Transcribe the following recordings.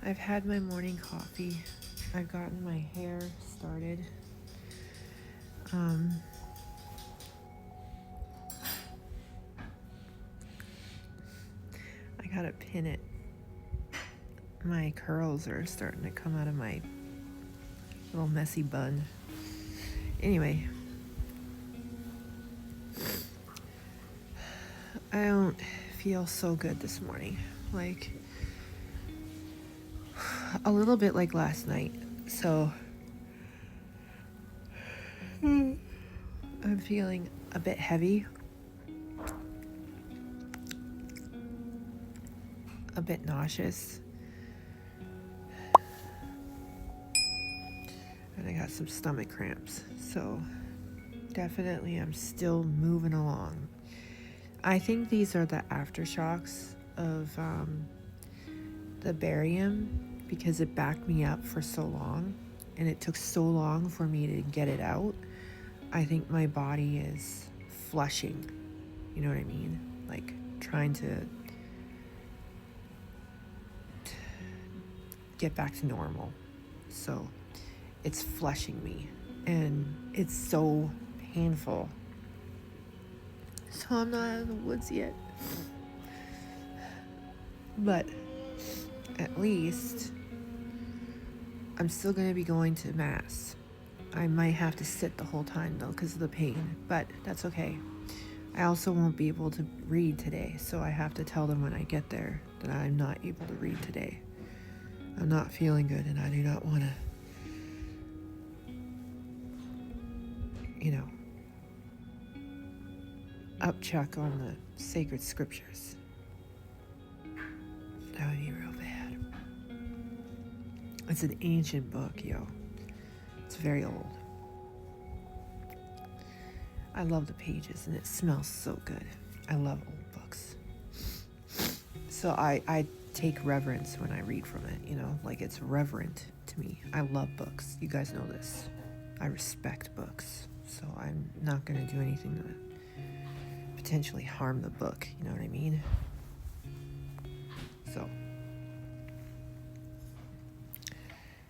I've had my morning coffee. I've gotten my hair started. I gotta pin it. My curls are starting to come out of my little messy bun. Anyway, I don't feel so good this morning. Like, a little bit like last night. So, I'm feeling a bit heavy. A bit nauseous. And I got some stomach cramps. So, definitely I'm still moving along. I think these are the aftershocks of the barium because it backed me up for so long and it took so long for me to get it out. I think my body is flushing, you know what I mean? Like trying to get back to normal. So it's flushing me and it's so painful. So I'm not out of the woods yet. But at least I'm still going to be going to Mass. I might have to sit the whole time though because of the pain, but that's okay. I also won't be able to read today, so I have to tell them when I get there that I'm not able to read today. I'm not feeling good and I do not want to, upchuck on the sacred scriptures. That would be real bad. It's an ancient book, yo. It's very old. I love the pages and it smells so good. I love old books. So I take reverence when I read from it, like it's reverent to me. I love books. You guys know this. I respect books. So I'm not going to do anything to potentially harm the book, you know what I mean? So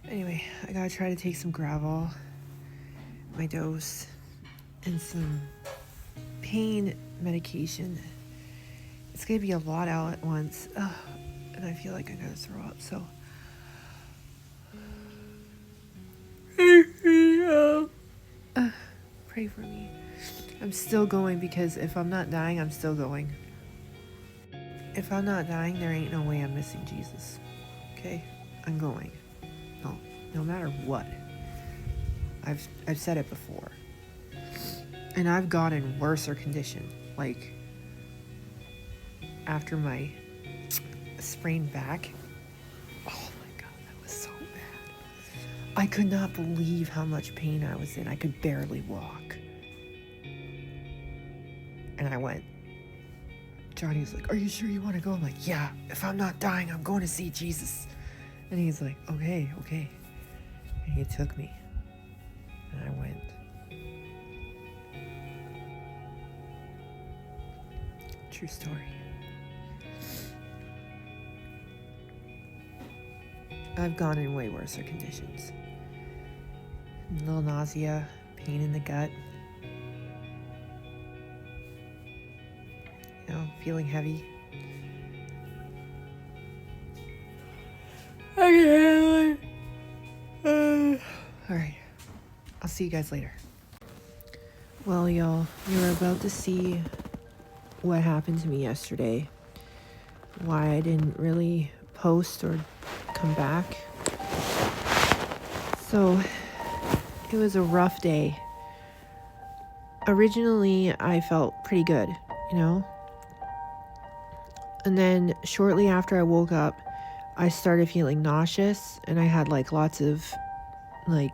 anyway, I gotta try to take some Gravol, my dose, and some pain medication. It's gonna be a lot out at once, and I feel like I gotta throw up, so pray for me. I'm still going because if I'm not dying, I'm still going. If I'm not dying, there ain't no way I'm missing Jesus. Okay? I'm going. No matter what. I've said it before. And I've got in worser condition. Like, after my sprained back. Oh my God, that was so bad. I could not believe how much pain I was in. I could barely walk. And I went. Johnny's like, are you sure you want to go? I'm like, yeah, if I'm not dying, I'm going to see Jesus. And he's like, okay. And he took me. And I went. True story. I've gone in way worse conditions. A little nausea, pain in the gut. Feeling heavy. I can handle it. Alright. I'll see you guys later. Well, y'all, you're about to see what happened to me yesterday. Why I didn't really post or come back. So, it was a rough day. Originally, I felt pretty good, And then shortly after I woke up, I started feeling nauseous and I had lots of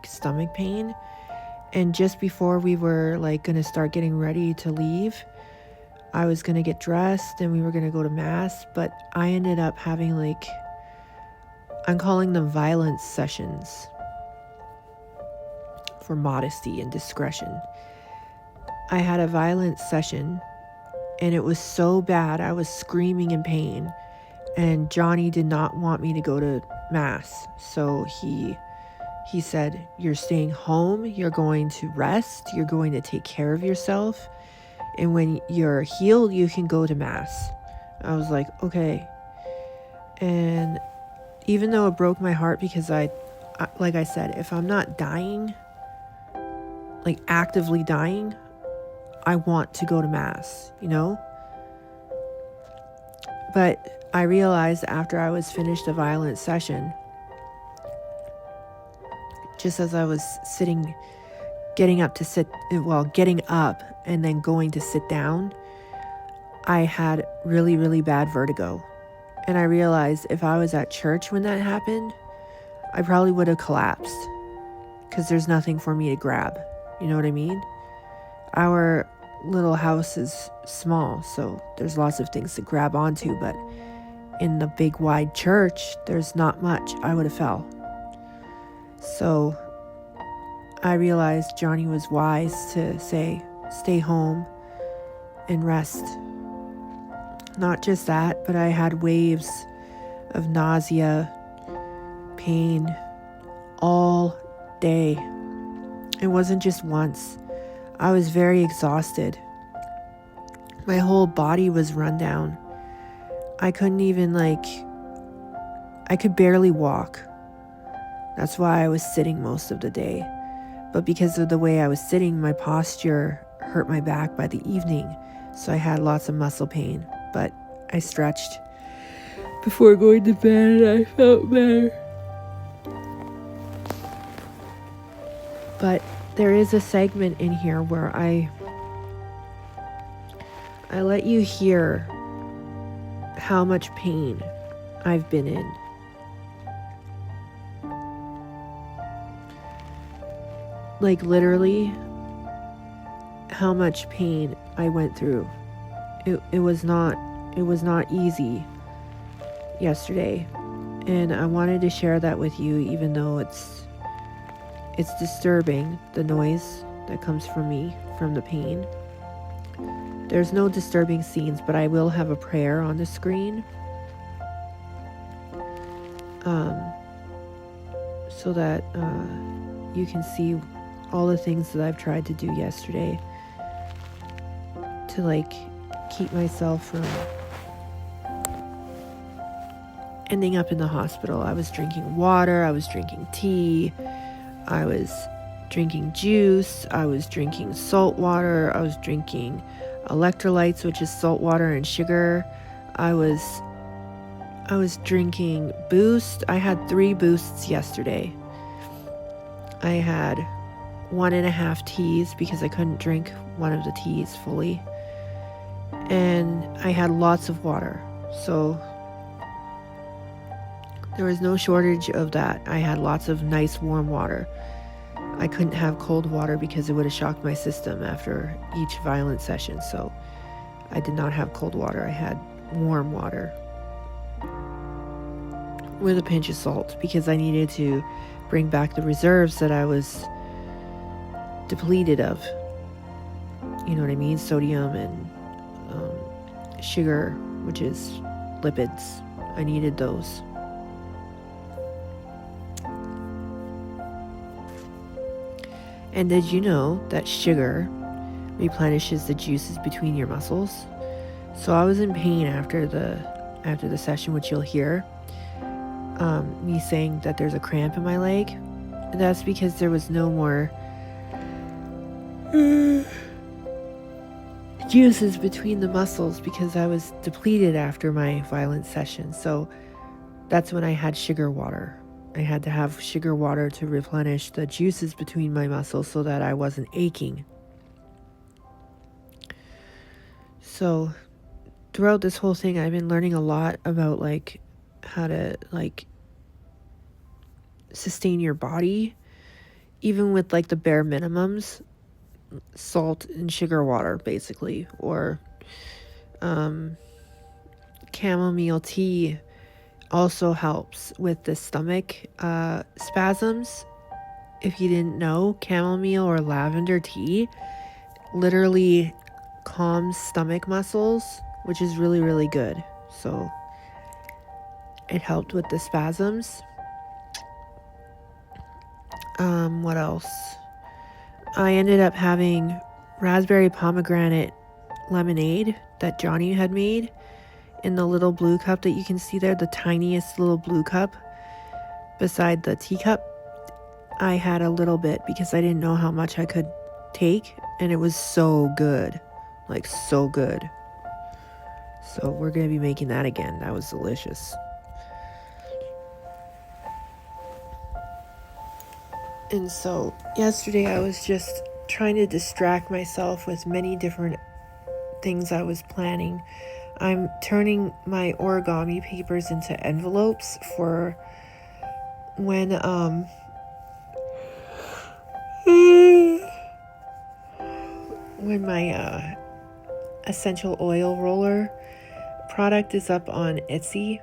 stomach pain. And just before we were going to start getting ready to leave, I was going to get dressed and we were going to go to Mass, but I ended up having I'm calling them violence sessions for modesty and discretion. I had a violence session and it was so bad. I was screaming in pain and Johnny did not want me to go to mass. So he said, you're staying home, you're going to rest, you're going to take care of yourself, and when you're healed, you can go to mass. I was like, okay. And even though it broke my heart, because I like I said, if I'm not dying, like actively dying, I want to go to mass, you know? But I realized after I was finished a violent session, just as I was getting up and then going to sit down, I had really, really bad vertigo. And I realized if I was at church when that happened, I probably would have collapsed because there's nothing for me to grab. You know what I mean? Our little house is small, so there's lots of things to grab onto, but in the big wide church, there's not much. I would have fell. So I realized Johnny was wise to say, stay home and rest. Not just that, but I had waves of nausea, pain all day. It wasn't just once. I was very exhausted. My whole body was run down. I couldn't even I could barely walk. That's why I was sitting most of the day. But because of the way I was sitting, my posture hurt my back by the evening. So I had lots of muscle pain. But I stretched before going to bed and I felt better. But there is a segment in here where I let you hear how much pain I've been in. Like literally how much pain I went through. It was not easy yesterday, and I wanted to share that with you, even though it's disturbing, the noise that comes from me, from the pain. There's no disturbing scenes, but I will have a prayer on the screen, so that you can see all the things that I've tried to do yesterday to keep myself from ending up in the hospital. I was drinking water, I was drinking tea, I was drinking juice, I was drinking salt water, I was drinking electrolytes, which is salt water and sugar. I was drinking Boost. I had 3 Boosts yesterday. I had 1.5 teas because I couldn't drink one of the teas fully. And I had lots of water. So there was no shortage of that. I had lots of nice warm water. I couldn't have cold water because it would have shocked my system after each violent session. So I did not have cold water. I had warm water with a pinch of salt because I needed to bring back the reserves that I was depleted of. You know what I mean? Sodium and sugar, which is lipids. I needed those. And did you know that sugar replenishes the juices between your muscles? So I was in pain after the session, which you'll hear me saying that there's a cramp in my leg. And that's because there was no more juices between the muscles because I was depleted after my violent session. So that's when I had sugar water. I had to have sugar water to replenish the juices between my muscles so that I wasn't aching. So throughout this whole thing, I've been learning a lot about how to sustain your body, even with the bare minimums, salt and sugar water basically, or chamomile tea also helps with the stomach spasms. If you didn't know, chamomile or lavender tea literally calms stomach muscles, which is really, really good. So it helped with the spasms. What else? I ended up having raspberry pomegranate lemonade that Johnny had made in the little blue cup that you can see there, the tiniest little blue cup beside the teacup. I had a little bit because I didn't know how much I could take, and it was so good, like so good. So we're gonna be making that again. That was delicious. And so yesterday I was just trying to distract myself with many different things I was planning. I'm turning my origami papers into envelopes for when my essential oil roller product is up on Etsy.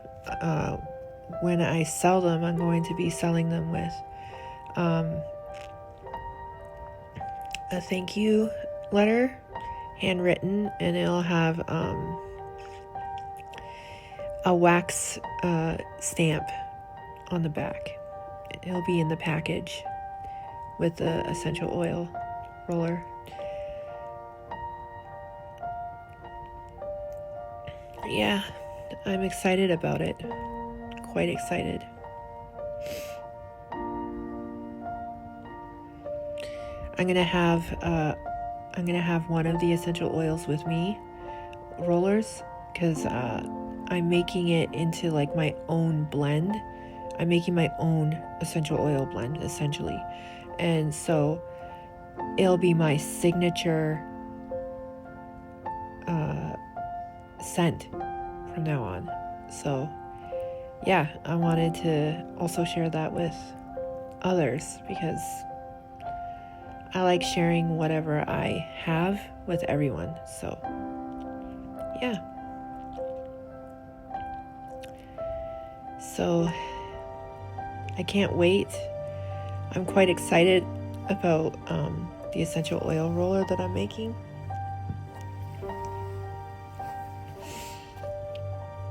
When I sell them, I'm going to be selling them with a thank you letter, handwritten, and it'll have a wax stamp on the back. It'll be in the package with the essential oil roller. Yeah, I'm excited about it. Quite excited. I'm gonna have one of the essential oils with me, rollers, because I'm making it into like my own blend. I'm making my own essential oil blend essentially, and so it'll be my signature scent from now on. So yeah, I wanted to also share that with others because I like sharing whatever I have with everyone. So yeah. So I can't wait. I'm quite excited about the essential oil roller that I'm making.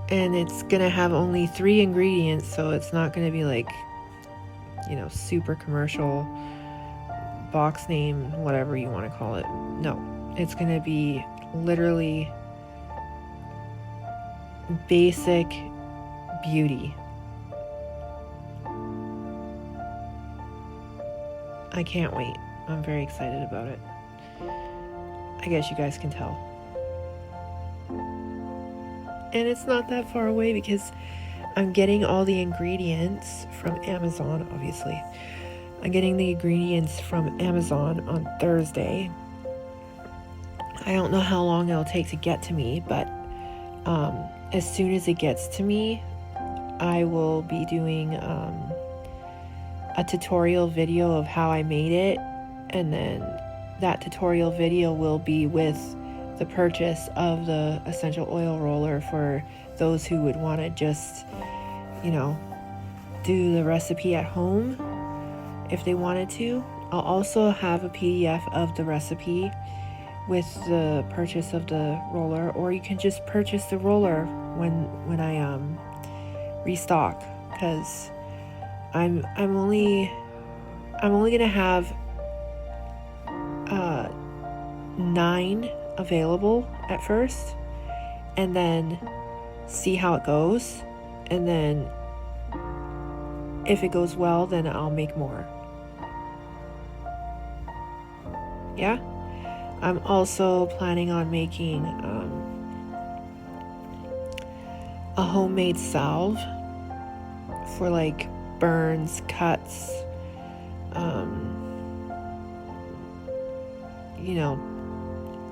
And it's gonna have only 3 ingredients, so it's not gonna be like, super commercial, box name, whatever you want to call it. No, it's gonna be literally basic beauty. I can't wait. I'm very excited about it. I guess you guys can tell. And it's not that far away because I'm getting all the ingredients from Amazon, obviously. I'm getting the ingredients from Amazon on Thursday. I don't know how long it'll take to get to me, but as soon as it gets to me, I will be doing a tutorial video of how I made it, and then that tutorial video will be with the purchase of the essential oil roller for those who would want to just, do the recipe at home if they wanted to. I'll also have a PDF of the recipe with the purchase of the roller, or you can just purchase the roller when I restock, because I'm only gonna have 9 available at first, and then see how it goes, and then if it goes well, then I'll make more. Yeah, I'm also planning on making a homemade salve for like burns, cuts,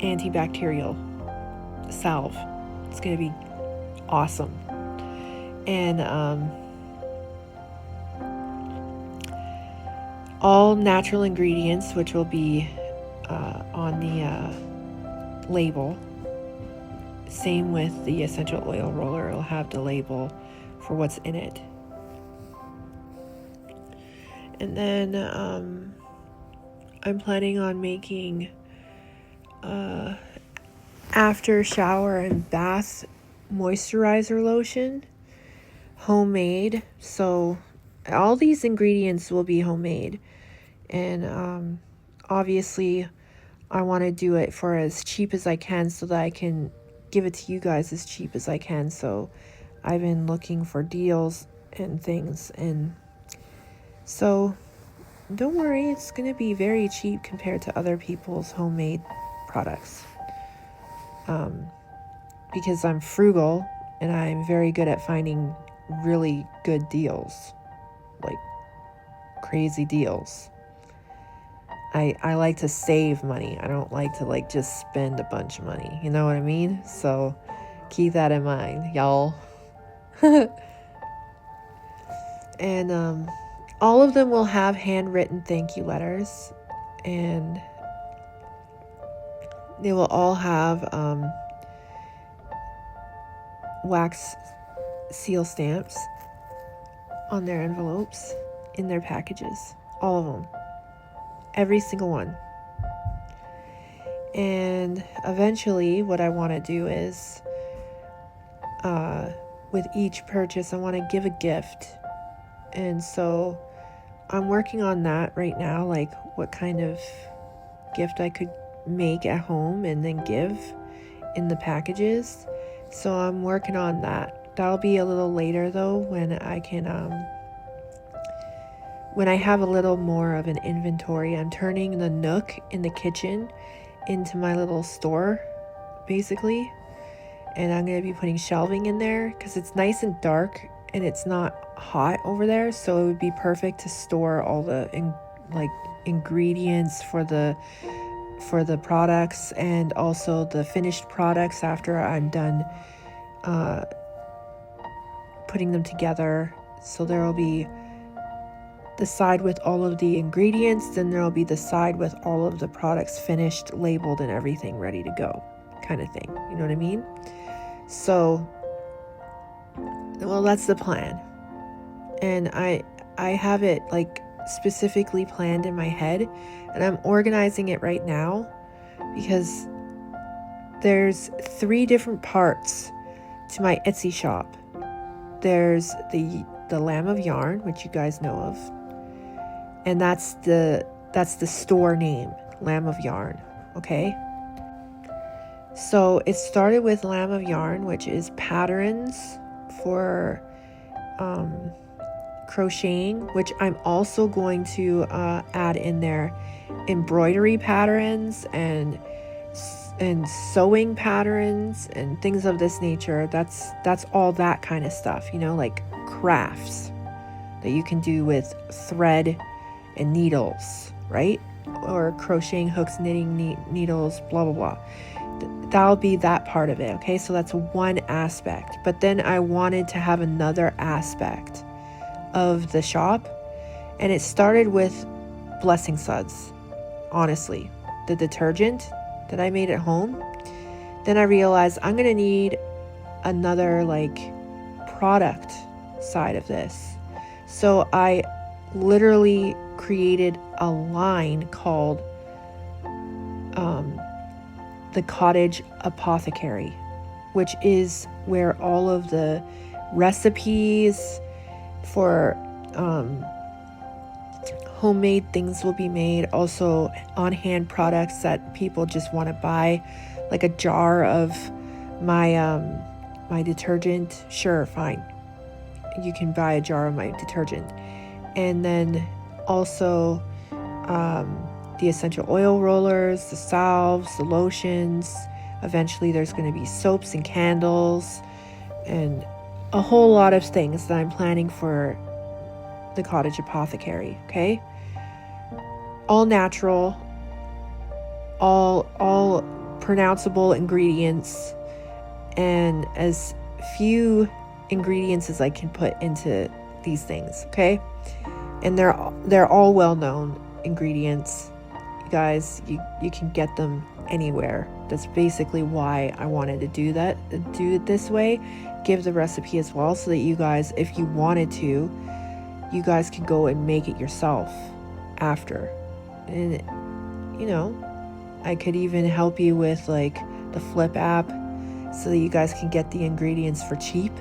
antibacterial salve. It's gonna be awesome. And all natural ingredients, which will be on the label. Same with the essential oil roller, it'll have the label for what's in it. And then I'm planning on making after shower and bath moisturizer lotion, homemade. So all these ingredients will be homemade. And obviously I want to do it for as cheap as I can so that I can give it to you guys as cheap as I can. So I've been looking for deals and things, and so don't worry, it's going to be very cheap compared to other people's homemade products. Because I'm frugal and I'm very good at finding really good deals, like crazy deals. I like to save money. I don't like to like just spend a bunch of money. You know what I mean? So keep that in mind, y'all. And all of them will have handwritten thank you letters, and they will all have wax seal stamps on their envelopes in their packages. All of them. Every single one. And eventually what I want to do is with each purchase I want to give a gift. And so I'm working on that right now, like what kind of gift I could make at home and then give in the packages. So I'm working on that. That'll be a little later though, when I can when I have a little more of an inventory. I'm turning the nook in the kitchen into my little store, basically. And I'm going to be putting shelving in there because it's nice and dark and it's not hot over there. So it would be perfect to store all the ingredients for the products, and also the finished products after I'm done putting them together. So there will be the side with all of the ingredients, then there will be the side with all of the products finished, labeled, and everything ready to go, kind of thing. You know what I mean? So, well, that's the plan. And I have it like specifically planned in my head, and I'm organizing it right now because there's 3 different parts to my Etsy shop. There's the Lamb of Yarn, which you guys know of. And that's the store name, Lamb of Yarn, okay? So it started with Lamb of Yarn, which is patterns for crocheting, which I'm also going to add in there embroidery patterns and sewing patterns and things of this nature. That's all that kind of stuff, you know, like crafts that you can do with thread and needles, right? Or crocheting hooks, knitting needles, blah blah blah. That'll be that part of it, okay? So that's one aspect. But then I wanted to have another aspect of the shop, and it started with blessing suds. Honestly, the detergent that I made at home. Then I realized I'm gonna need another like product side of this. So I literally created a line called the Cottage Apothecary, which is where all of the recipes for homemade things will be made. Also on-hand products that people just want to buy, like a jar of my my detergent. Sure, fine, you can buy a jar of my detergent. And then also the essential oil rollers, the salves, the lotions. Eventually there's going to be soaps and candles and a whole lot of things that I'm planning for the Cottage Apothecary, okay? All natural, all pronounceable ingredients, and as few ingredients as I can put into these things, okay? And they're all well-known ingredients. You guys, you can get them anywhere. That's basically why I wanted to do it this way. Give the recipe as well, so that you guys, if you wanted to, you guys can go and make it yourself after. And you know, I could even help you with like the Flip app, so that you guys can get the ingredients for cheap.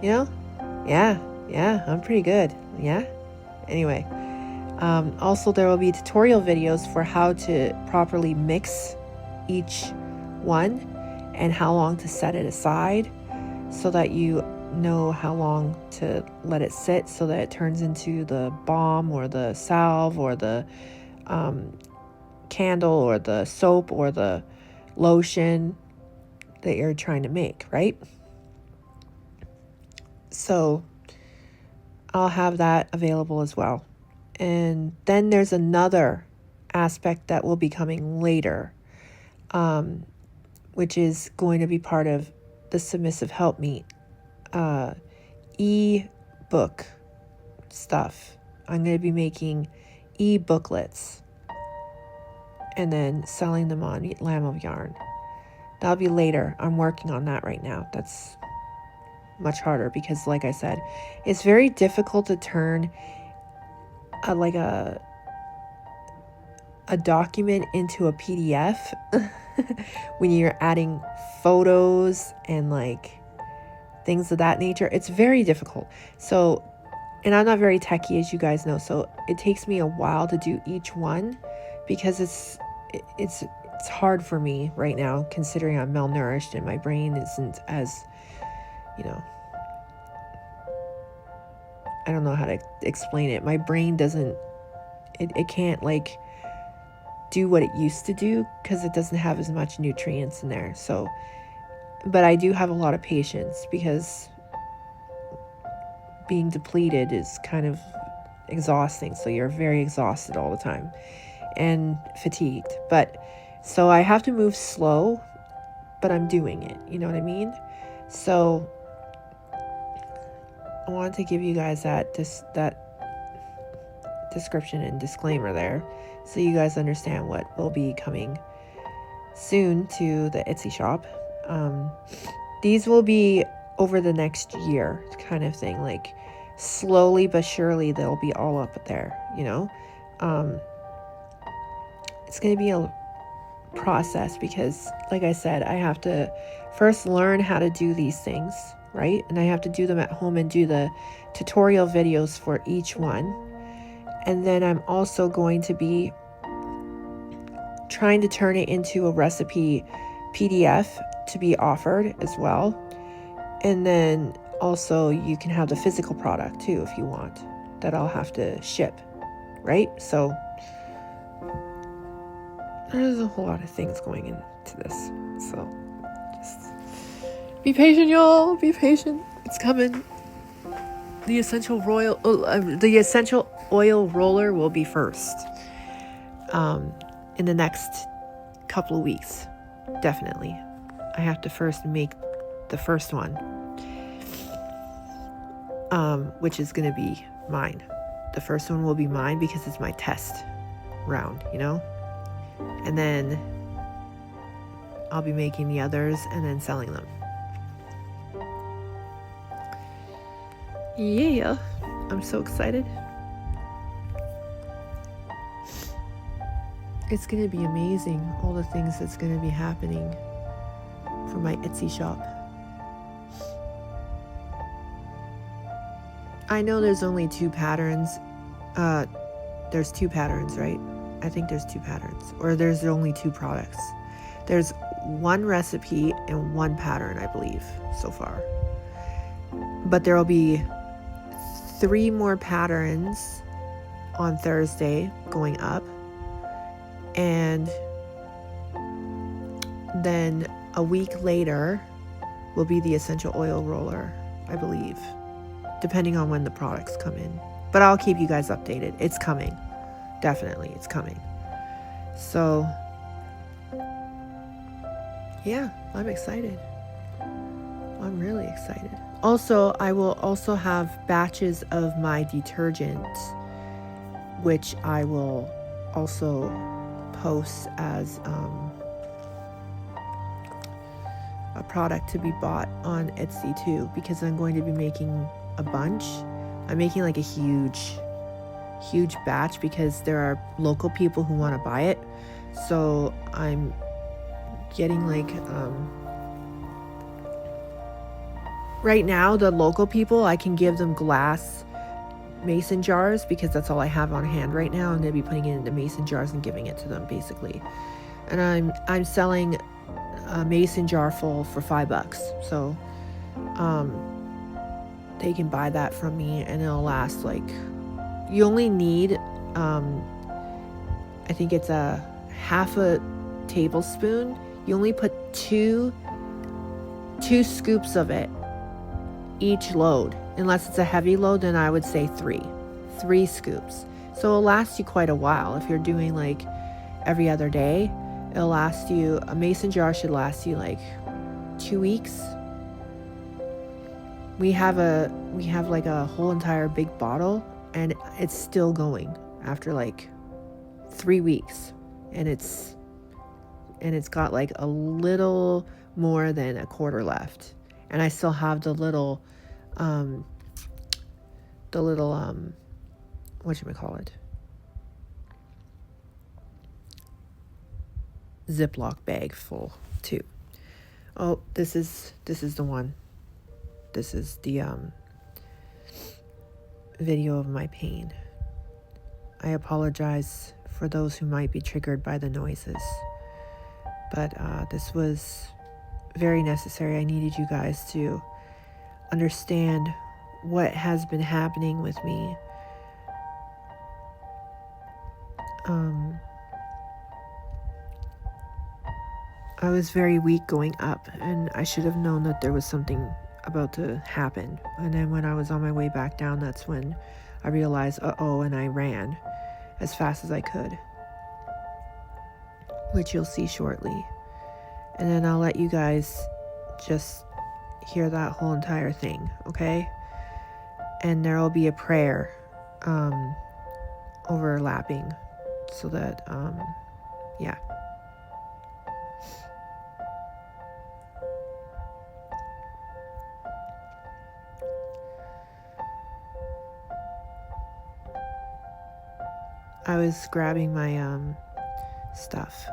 You know? Yeah, I'm pretty good. Yeah? Anyway, Also, there will be tutorial videos for how to properly mix each one and how long to set it aside so that you know how long to let it sit so that it turns into the balm or the salve or the candle or the soap or the lotion that you're trying to make, right? So I'll have that available as well. And then there's another aspect that will be coming later, which is going to be part of the Submissive Helpmeet e-book stuff. I'm going to be making e-booklets and then selling them on Lamb of Yarn. That'll be later. I'm working on that right now. That's much harder because, like I said, it's very difficult to turn a document into a PDF when you're adding photos and like things of that nature. It's very difficult. So, and I'm not very techy, as you guys know, so it takes me a while to do each one because it's hard for me right now, considering I'm malnourished and my brain isn't as, I don't know how to explain it. My brain doesn't, it can't like do what it used to do because it doesn't have as much nutrients in there. So, but I do have a lot of patience because being depleted is kind of exhausting. So you're very exhausted all the time and fatigued. But so I have to move slow, but I'm doing it. You know what I mean? So I wanted to give you guys that description and disclaimer there so you guys understand what will be coming soon to the Etsy shop. These will be over the next year kind of thing, like slowly but surely they'll be all up there, it's going to be a process because, like I said, I have to first learn how to do these things, right? And I have to do them at home and do the tutorial videos for each one. And then I'm also going to be trying to turn it into a recipe PDF to be offered as well. And then also you can have the physical product too if you want, that I'll have to ship, right? So there's a whole lot of things going into this. So just be patient, y'all. Be patient. It's coming. The essential oil roller will be first in the next couple of weeks. Definitely. I have to first make the first one, which is going to be mine. The first one will be mine because it's my test round, and then I'll be making the others and then selling them. Yeah, I'm so excited. It's going to be amazing, all the things that's going to be happening for my Etsy shop. I know there's only 2 patterns. There's 2 patterns, right? I think there's 2 patterns, or there's only 2 products. There's 1 recipe and 1 pattern, I believe, so far. But there will be 3 more patterns on Thursday going up. And then a week later will be the essential oil roller, I believe, depending on when the products come in. But I'll keep you guys updated. It's coming. Definitely, it's coming. So, yeah, I'm excited. I'm really excited. Also, I will also have batches of my detergent, which I will also post as a product to be bought on Etsy too, because I'm going to be making a bunch. I'm making like a huge batch because there are local people who want to buy it. So I'm getting like right now the local people, I can give them glass mason jars because that's all I have on hand right now. I'm going to be putting it into mason jars and giving it to them basically. And I'm selling a mason jar full for $5. So they can buy that from me and it'll last like, you only need I think it's a half a tablespoon. You only put two scoops of it each load. Unless it's a heavy load, then I would say three scoops. So it'll last you quite a while. If you're doing like every other day, it'll last you, a mason jar should last you like 2 weeks. We have like a whole entire big bottle and it's still going after like 3 weeks, and it's got like a little more than a quarter left, and I still have the little whatchamacallit, Ziploc bag full too. Oh, this is the one. This is the video of my pain. I apologize for those who might be triggered by the noises, but this was very necessary. I needed you guys to understand what has been happening with me. I was very weak going up, and I should have known that there was something about to happen. And then when I was on my way back down, that's when I realized, and I ran as fast as I could, which you'll see shortly. And then I'll let you guys just hear that whole entire thing, okay? And there will be a prayer overlapping so that, yeah. I was grabbing my stuff.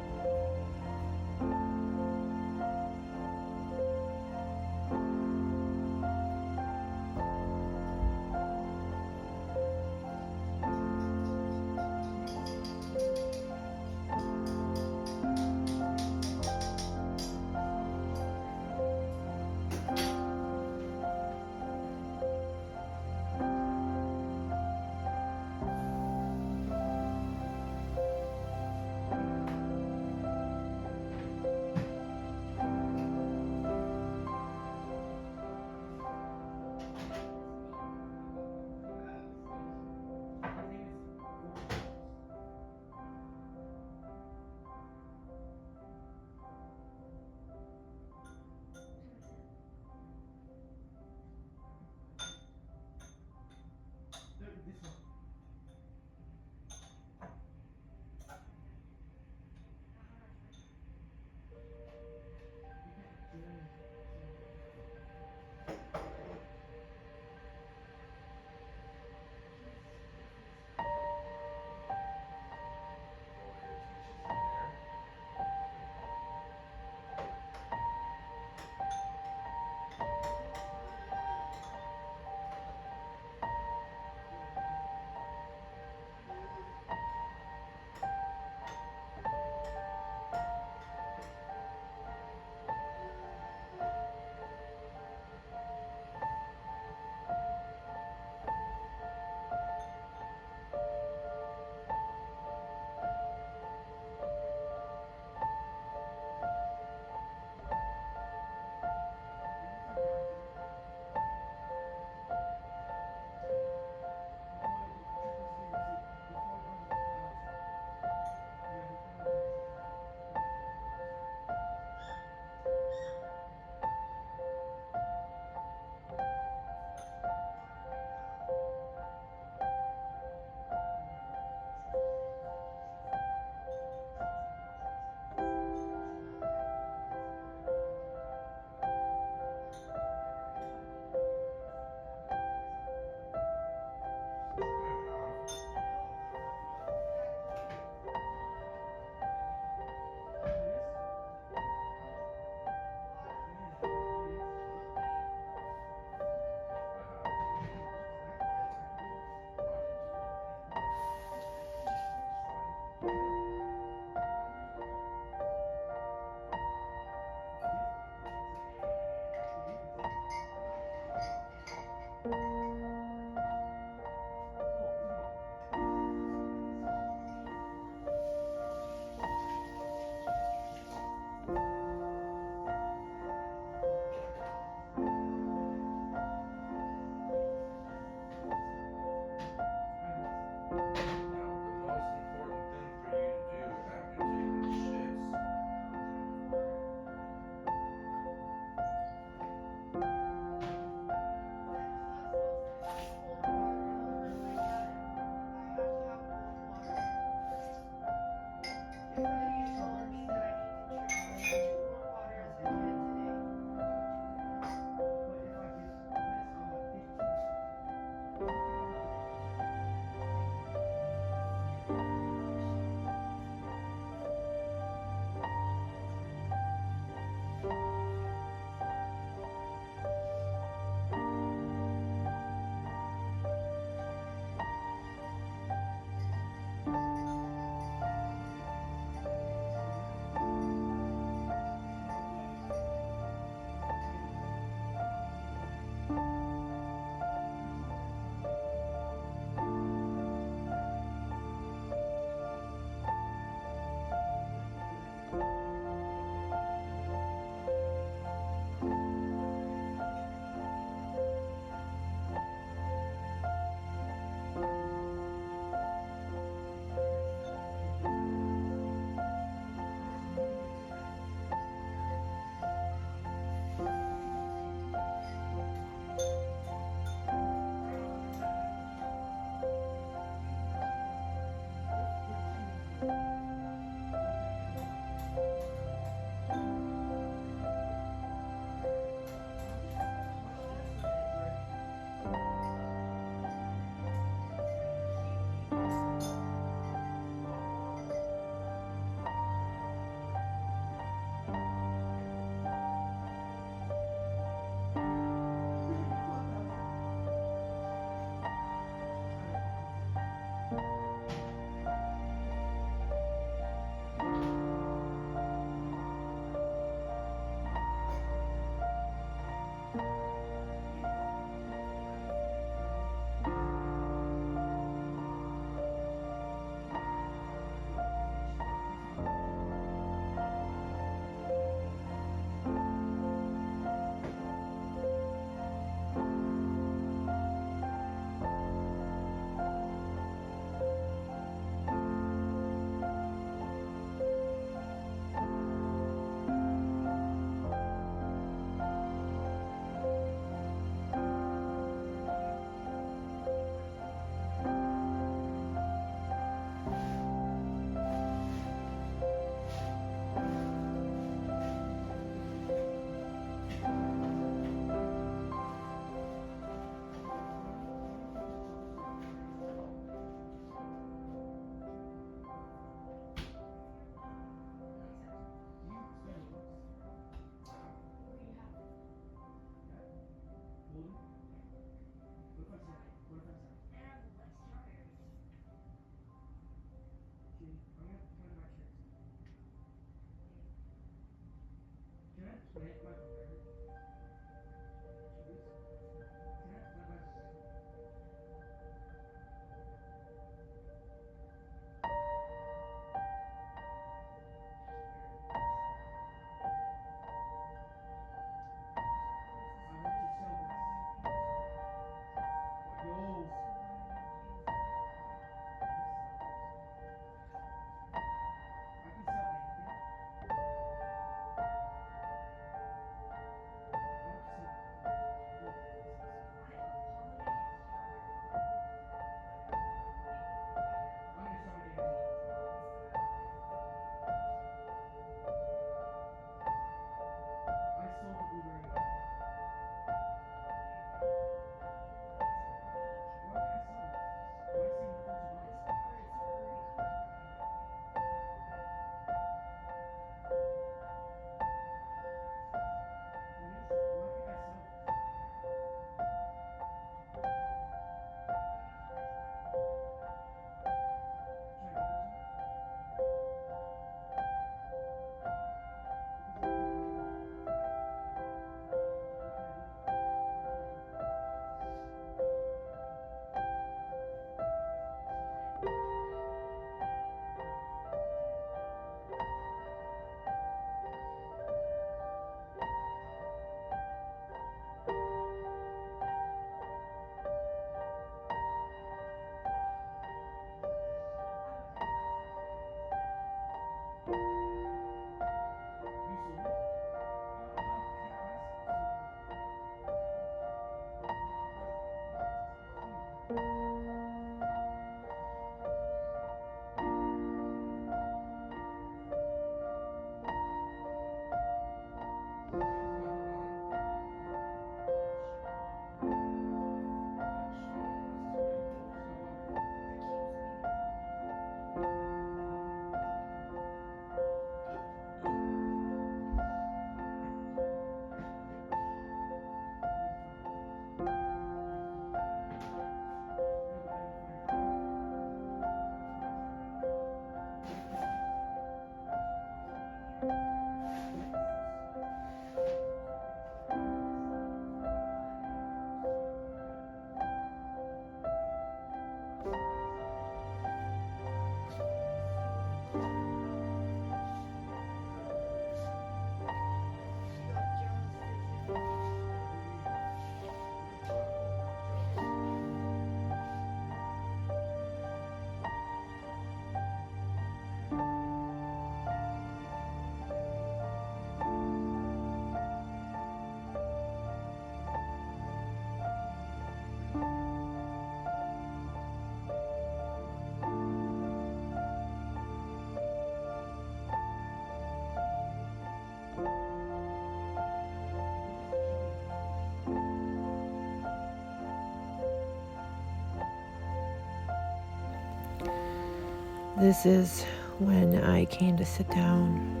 this is when I came to sit down.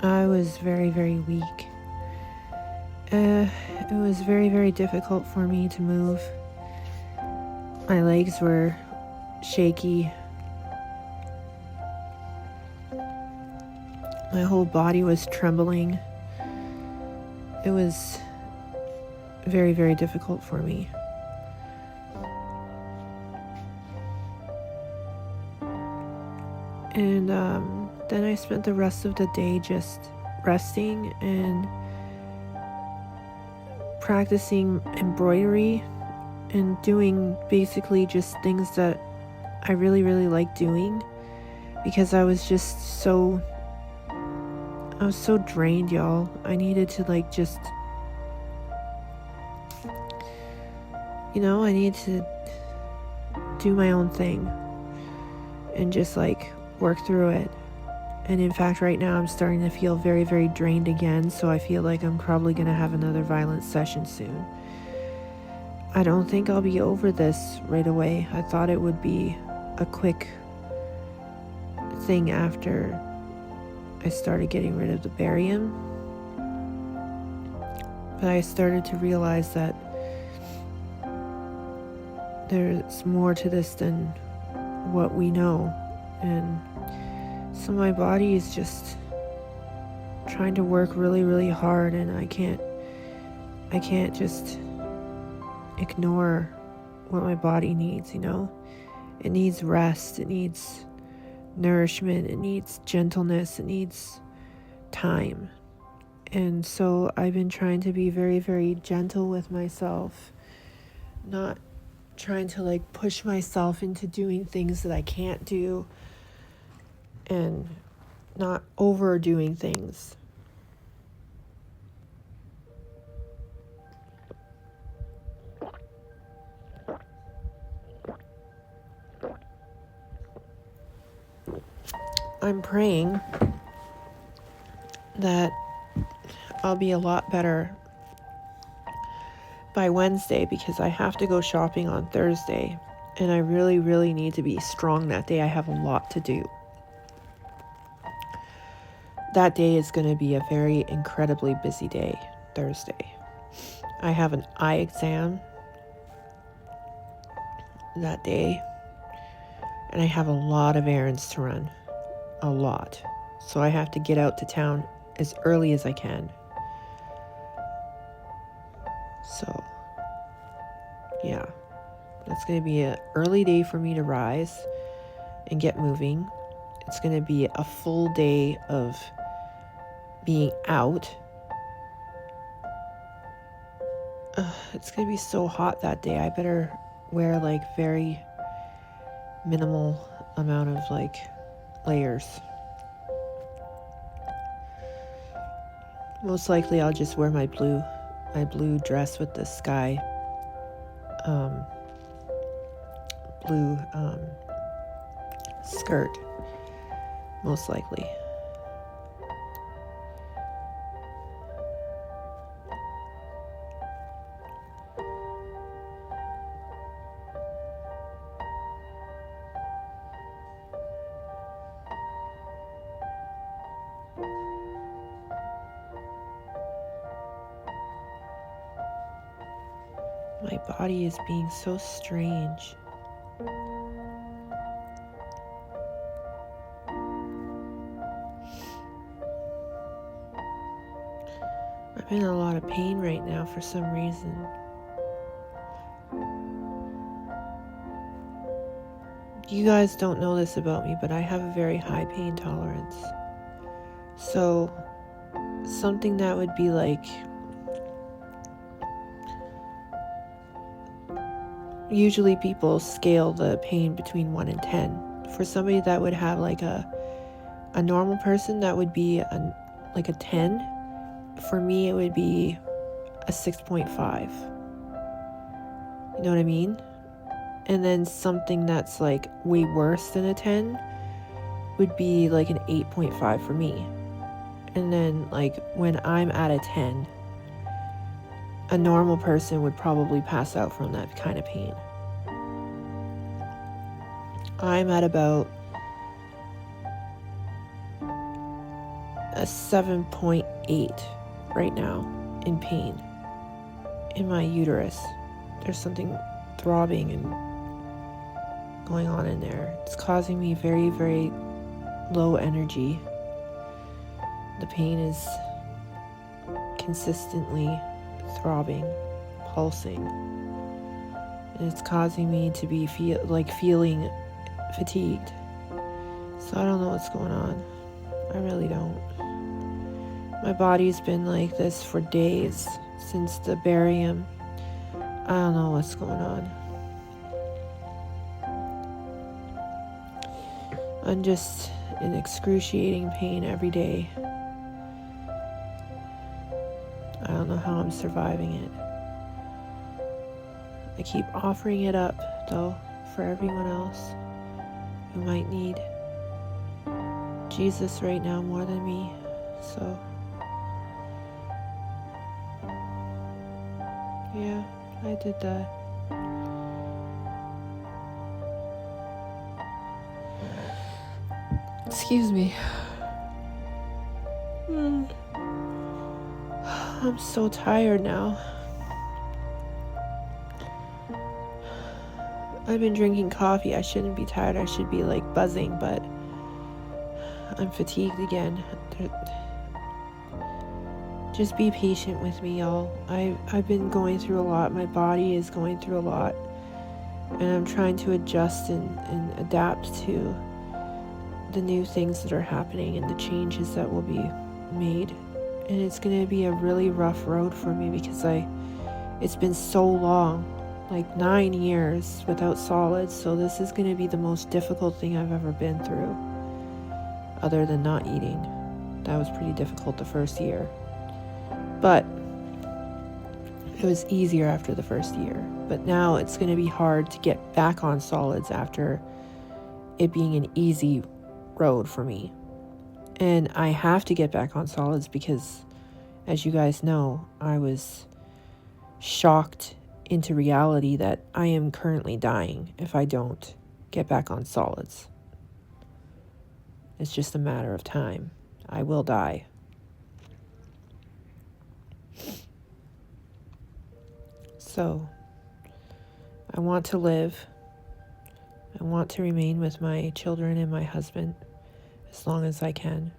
I was very, very weak. It was very, very difficult for me to move. My legs were shaky. My whole body was trembling. It was very, very difficult for me. And then I spent the rest of the day just resting and practicing embroidery and doing basically just things that I really, really like doing, because I was so drained, y'all. I needed to I need to do my own thing and just work through it. And in fact, right now I'm starting to feel very, very drained again, so I feel like I'm probably going to have another violent session soon. I don't think I'll be over this right away. I thought it would be a quick thing after I started getting rid of the barium. But I started to realize that there's more to this than what we know. And so my body is just trying to work really, really hard, and I can't just ignore what my body needs, It needs rest, it needs nourishment, it needs gentleness, it needs time. And so I've been trying to be very, very gentle with myself, not trying to push myself into doing things that I can't do, and not overdoing things. I'm praying that I'll be a lot better by Wednesday, because I have to go shopping on Thursday, and I really, really need to be strong that day. I have a lot to do. That day is going to be a very incredibly busy day, Thursday. I have an eye exam that day, and I have a lot of errands to run. A lot. So I have to get out to town as early as I can. So, yeah. That's going to be an early day for me to rise and get moving. It's going to be a full day of being out. It's going to be so hot that day. I better wear very minimal amount of layers. Most likely I'll just wear my blue dress with the sky blue skirt, most likely. My body is being so strange. I'm in a lot of pain right now for some reason. You guys don't know this about me, but I have a very high pain tolerance. So something that would be usually people scale the pain between 1 and 10. For somebody that would have a normal person, that would be a 10. For me, it would be a 6.5. You know what I mean? And then something that's way worse than a 10 would be an 8.5 for me. And then when I'm at a 10, a normal person would probably pass out from that kind of pain. I'm at about a 7.8 right now in pain in my uterus. There's something throbbing and going on in there. It's causing me very, very low energy. The pain is consistently throbbing, pulsing, and it's causing me to be feeling fatigued. So I don't know what's going on. I really don't. My body's been like this for days since the barium. I don't know what's going on. I'm just in excruciating pain every day. I don't know how I'm surviving it. I keep offering it up, though, for everyone else who might need Jesus right now more than me. So, yeah, I did that. Excuse me. I'm so tired now. I've been drinking coffee. I shouldn't be tired. I should be like buzzing, but I'm fatigued again. Just be patient with me, y'all. I've been going through a lot. My body is going through a lot. And I'm trying to adjust and adapt to the new things that are happening and the changes that will be made. And it's going to be a really rough road for me because it's been so long, like 9 years without solids. So this is going to be the most difficult thing I've ever been through, other than not eating. That was pretty difficult the first year. But it was easier after the first year. But now it's going to be hard to get back on solids after it being an easy road for me. And I have to get back on solids because, as you guys know, I was shocked into reality that I am currently dying if I don't get back on solids. It's just a matter of time. I will die. So, I want to live. I want to remain with my children and my husband as long as I can.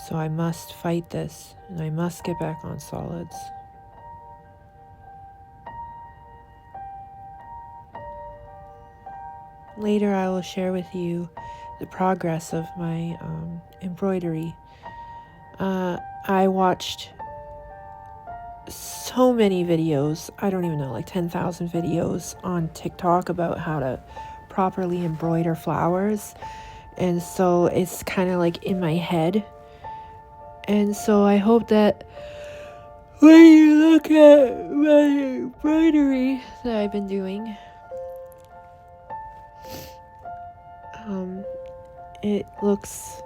So I must fight this, and I must get back on solids. Later I will share with you the progress of my embroidery. I watched so many videos, I don't even know, like 10,000 videos on TikTok about how to properly embroider flowers. And so it's kind of like in my head. And so I hope that when you look at my embroidery that I've been doing, it looks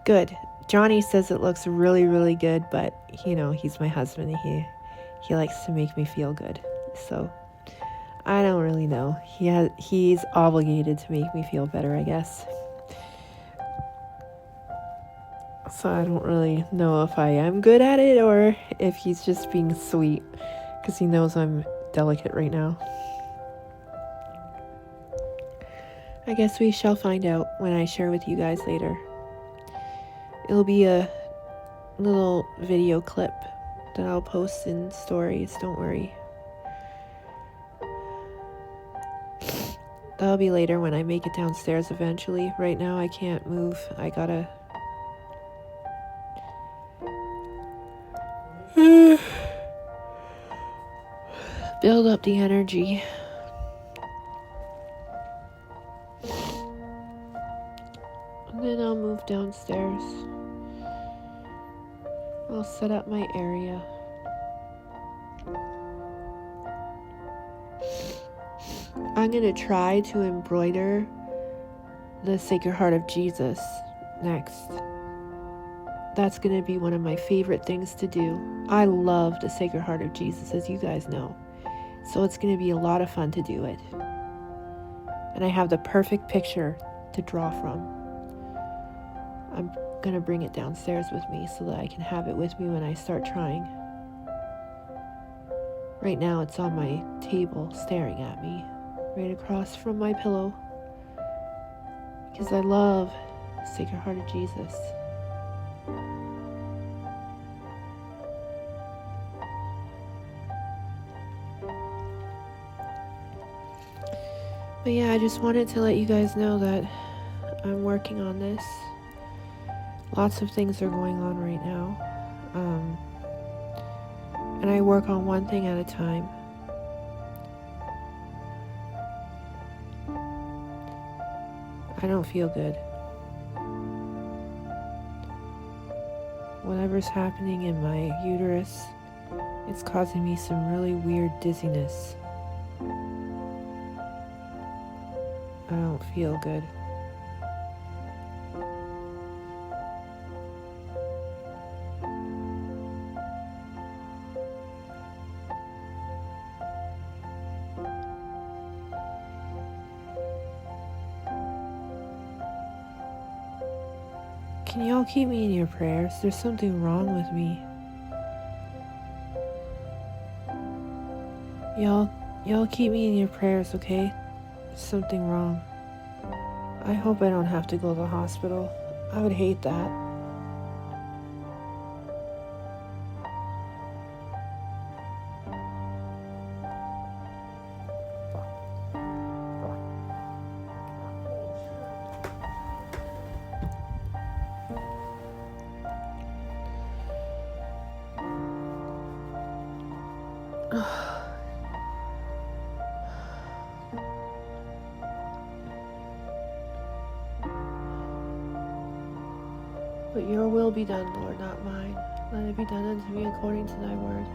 good. Johnny says it looks really, really good, but you know, he's my husband and he likes to make me feel good. So I don't really know. He's obligated to make me feel better, I guess. So I don't really know if I am good at it or if he's just being sweet because he knows I'm delicate right now. I guess we shall find out when I share with you guys later. It'll be a little video clip that I'll post in stories, don't worry. That'll be later when I make it downstairs eventually. Right now I can't move. I gotta build up the energy. And then I'll move downstairs. I'll set up my area. I'm going to try to embroider the Sacred Heart of Jesus next. That's going to be one of my favorite things to do. I love the Sacred Heart of Jesus, as you guys know. So it's going to be a lot of fun to do it. And I have the perfect picture to draw from. gonna bring it downstairs with me so that I can have it with me when I start trying. Right now it's on my table staring at me, right across from my pillow, because I love Sacred Heart of Jesus. But yeah, I just wanted to let you guys know that I'm working on this. Lots of things are going on right now. And I work on one thing at a time. I don't feel good. Whatever's happening in my uterus, it's causing me some really weird dizziness. I don't feel good. Can y'all keep me in your prayers? There's something wrong with me. Y'all keep me in your prayers, okay? There's something wrong. I hope I don't have to go to the hospital. I would hate that. But your will be done, Lord, not mine. Let it be done unto me according to thy word.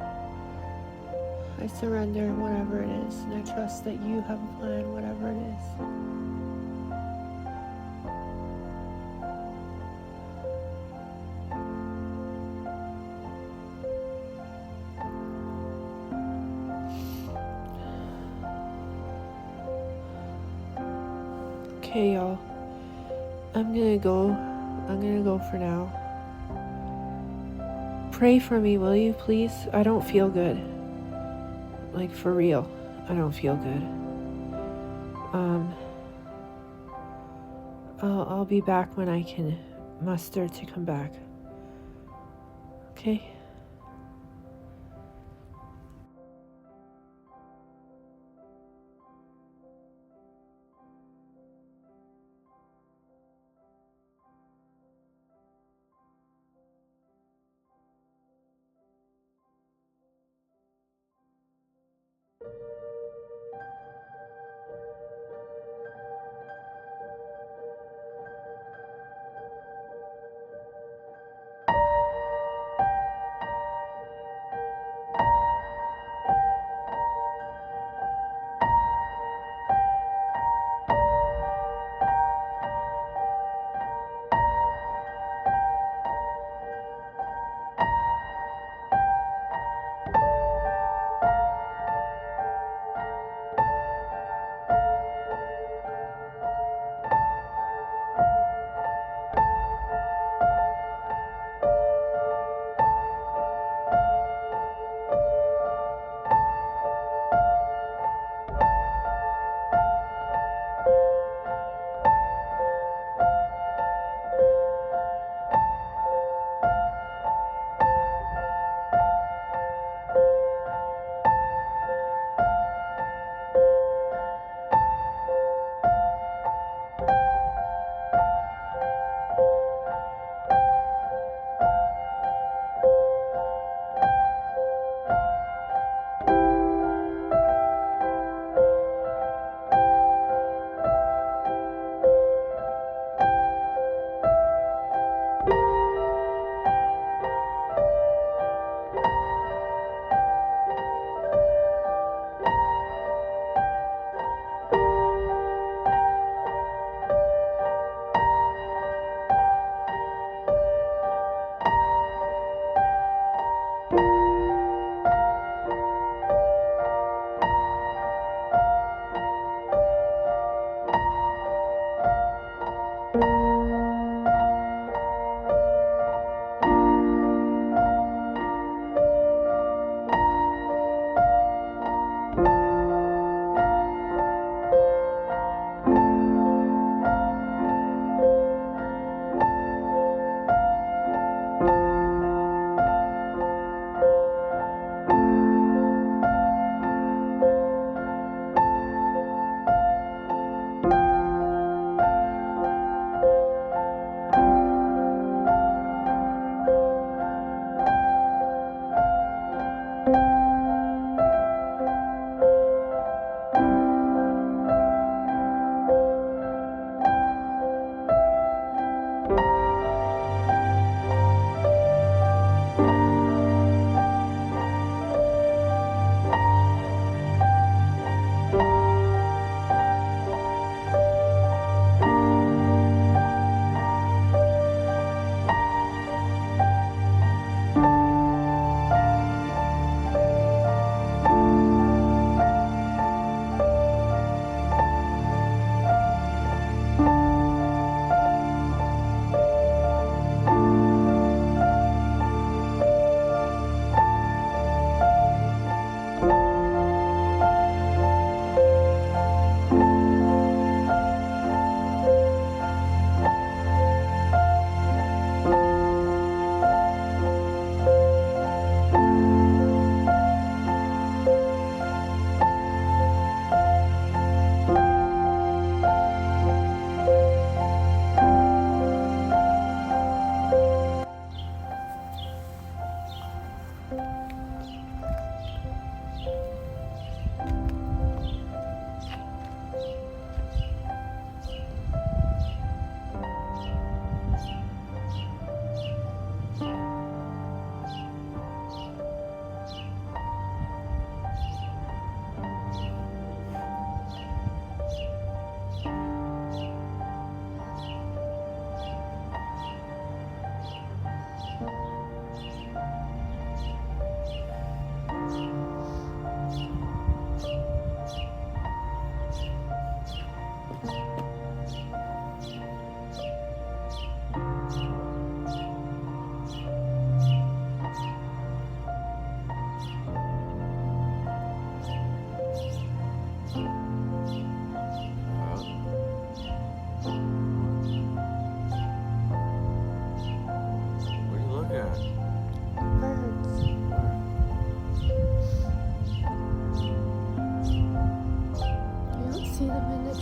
I surrender whatever it is, and I trust that you have a plan, whatever it is. Okay, y'all. I'm gonna go for now. Pray for me, will you, please? I don't feel good. Like, for real. I don't feel good. I'll be back when I can muster to come back. Okay?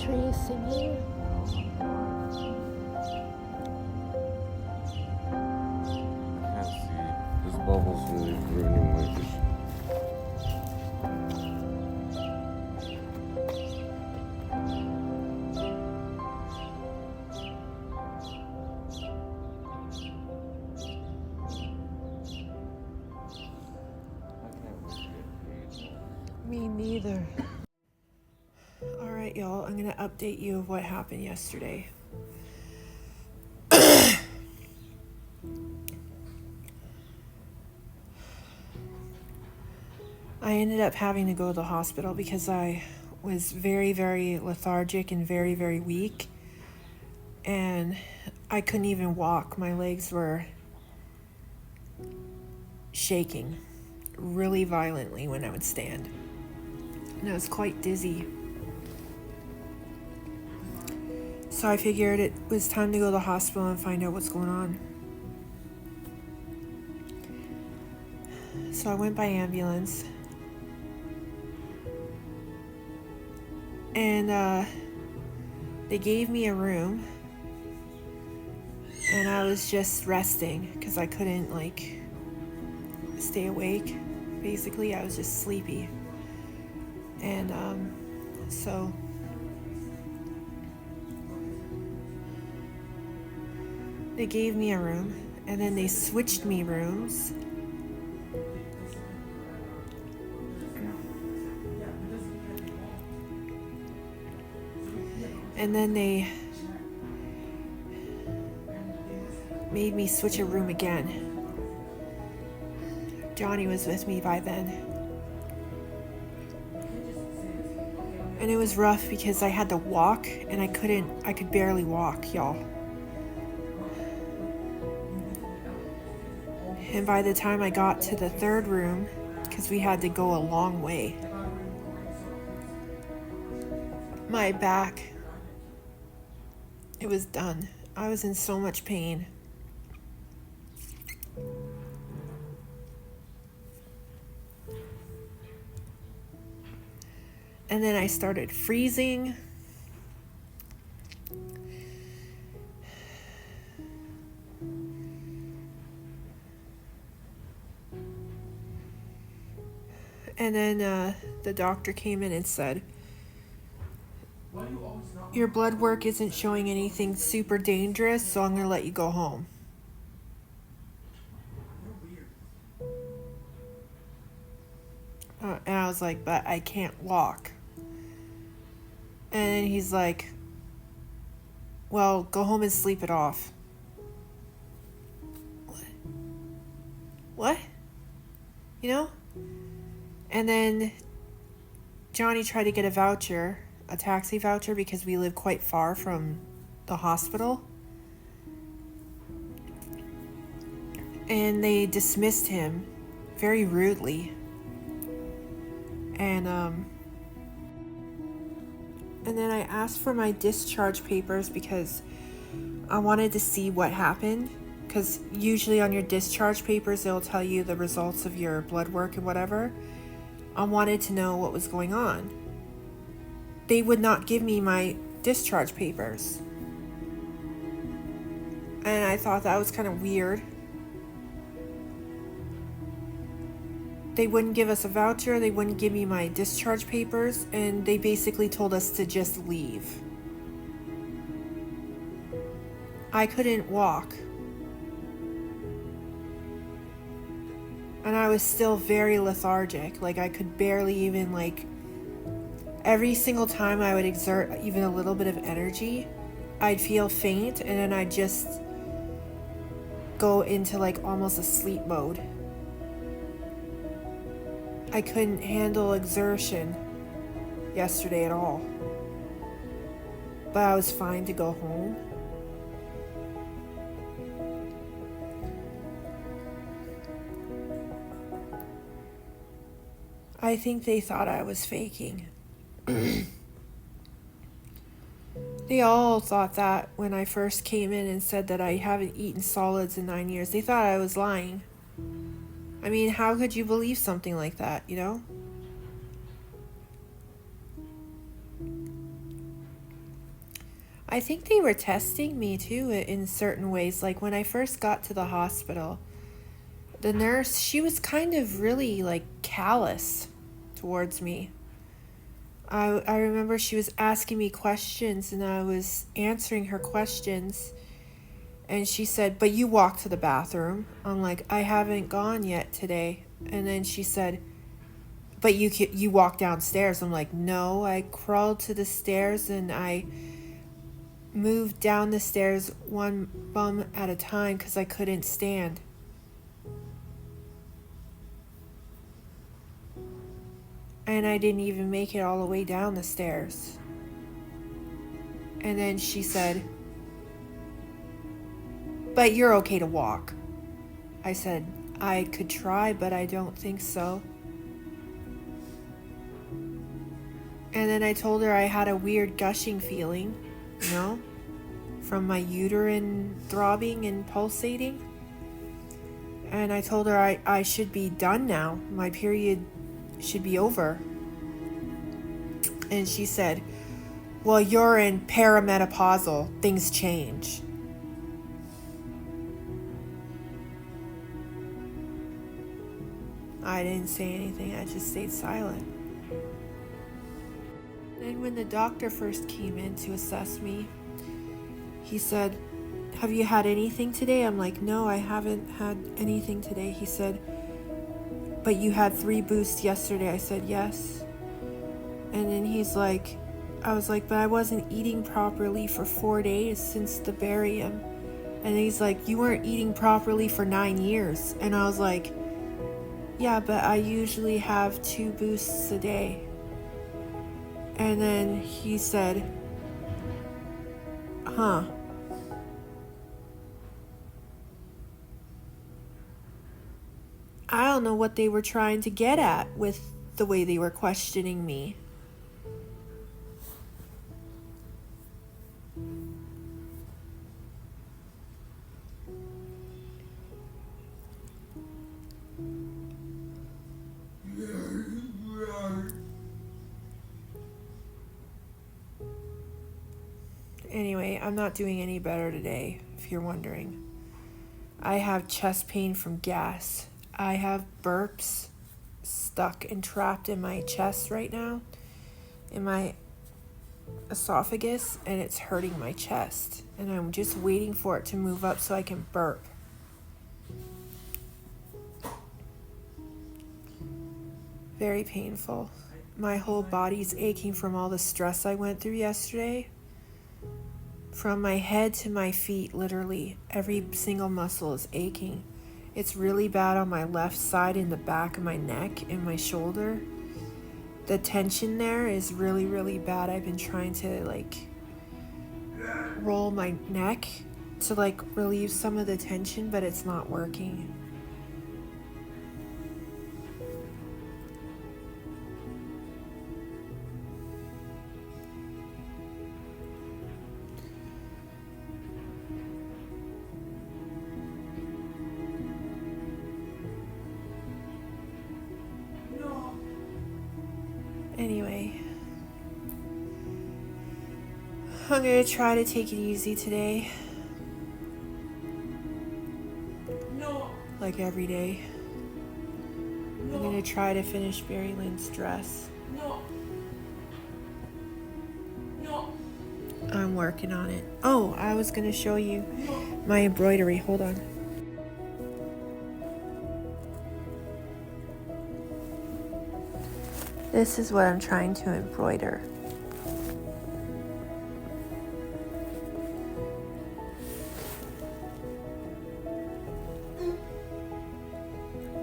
tree is singing. I can't see. This bubble's really ruining my vision. Me neither. Alright, y'all, I'm gonna update you of what happened yesterday. I ended up having to go to the hospital because I was very, very lethargic and very, very weak. And I couldn't even walk. My legs were shaking really violently when I would stand. And I was quite dizzy. So I figured it was time to go to the hospital and find out what's going on. So I went by ambulance. And they gave me a room. And I was just resting because I couldn't stay awake. Basically, I was just sleepy. And so they gave me a room, and then they switched me rooms. And then they made me switch a room again. Johnny was with me by then. And it was rough because I had to walk, and I could barely walk, y'all. And by the time I got to the third room, because we had to go a long way, my back, it was done. I was in so much pain. And then I started freezing. And then the doctor came in and said, your blood work isn't showing anything super dangerous, so I'm going to let you go home. And I was like, but I can't walk. And then he's like, well, go home and sleep it off. What? You know? And then Johnny tried to get a voucher, a taxi voucher, because we live quite far from the hospital. And they dismissed him very rudely. And then I asked for my discharge papers because I wanted to see what happened. Because usually on your discharge papers, they'll tell you the results of your blood work and whatever. I wanted to know what was going on. They would not give me my discharge papers. And I thought that was kind of weird. They wouldn't give us a voucher, they wouldn't give me my discharge papers, and they basically told us to just leave. I couldn't walk. And I was still very lethargic. I could barely even, every single time I would exert even a little bit of energy, I'd feel faint, and then I'd just go into, almost a sleep mode. I couldn't handle exertion yesterday at all. But I was fine to go home. I think they thought I was faking. They all thought that when I first came in and said that I haven't eaten solids in 9 years. They thought I was lying. I mean, how could you believe something like that, you know? I think they were testing me too in certain ways. Like when I first got to the hospital, the nurse, she was kind of really like callous towards me. I remember she was asking me questions and I was answering her questions. And she said, "But you walked to the bathroom." I'm like, "I haven't gone yet today." And then she said, "But you walked downstairs." I'm like, "No, I crawled to the stairs and I moved down the stairs one bum at a time because I couldn't stand." And I didn't even make it all the way down the stairs. And then she said, "But you're okay to walk." I said, "I could try, but I don't think so." And then I told her I had a weird gushing feeling, from my uterine throbbing and pulsating. And I told her I should be done now. My period should be over. And she said, "Well, you're in perimenopausal. Things change." I didn't say anything. I just stayed silent. And when the doctor first came in to assess me, he said, "Have you had anything today?" I'm like, "No, I haven't had anything today." He said, "But you had 3 boosts yesterday." I said, "Yes." And then I was like, "But I wasn't eating properly for 4 days since the barium." And he's like, "You weren't eating properly for 9 years. And I was like, "Yeah, but I usually have 2 boosts a day." And then he said, "Huh." I don't know what they were trying to get at with the way they were questioning me. Anyway, I'm not doing any better today, if you're wondering. I have chest pain from gas. I have burps stuck and trapped in my chest right now, in my esophagus, and it's hurting my chest. And I'm just waiting for it to move up so I can burp. Very painful. My whole body's aching from all the stress I went through yesterday. From my head to my feet, literally, every single muscle is aching. It's really bad on my left side in the back of my neck and my shoulder. The tension there is really, really bad. I've been trying to roll my neck to relieve some of the tension, but it's not working. Anyway, I'm going to try to take it easy today. Like every day. I'm going to try to finish Barry Lynn's dress. I'm working on it. Oh, I was going to show you my embroidery. Hold on. This is what I'm trying to embroider.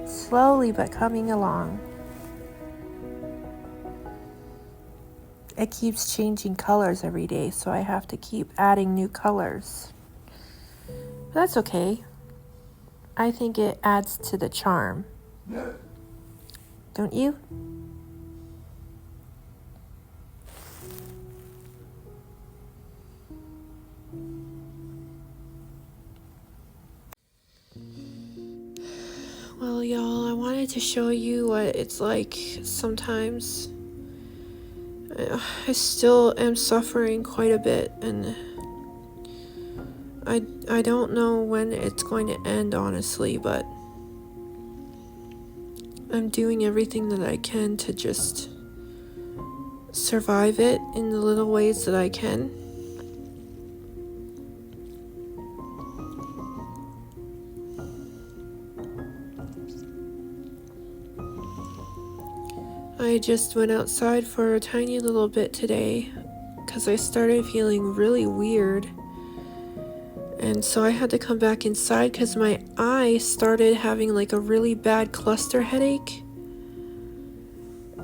Slowly but coming along. It keeps changing colors every day, so I have to keep adding new colors. But that's okay. I think it adds to the charm. Don't you? Well, y'all, I wanted to show you what it's like sometimes. I still am suffering quite a bit, and I don't know when it's going to end, honestly, but I'm doing everything that I can to just survive it in the little ways that I can. I just went outside for a tiny little bit today because I started feeling really weird. And so I had to come back inside because my eye started having like a really bad cluster headache.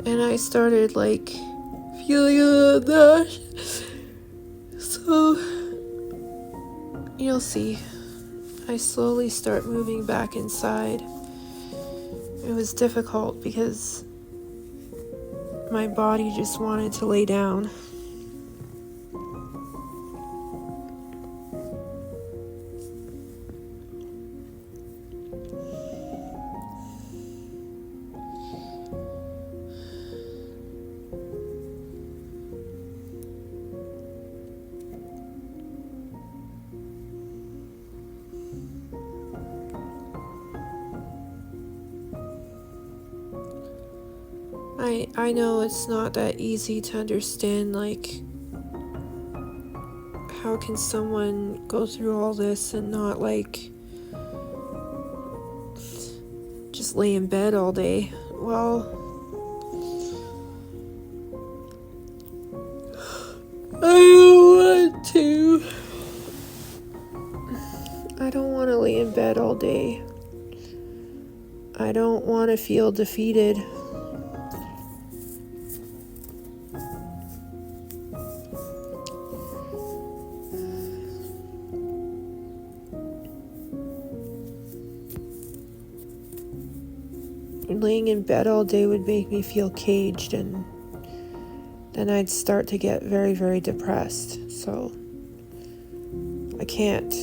And I started like feeling a little nauseous. So you'll see. I slowly start moving back inside. It was difficult because my body just wanted to lay down. I know it's not that easy to understand, like, how can someone go through all this and not, like, just lay in bed all day? Well, I don't want to lay in bed all day. I don't want to feel defeated. Laying in bed all day would make me feel caged, and then I'd start to get very, very depressed. So I can't.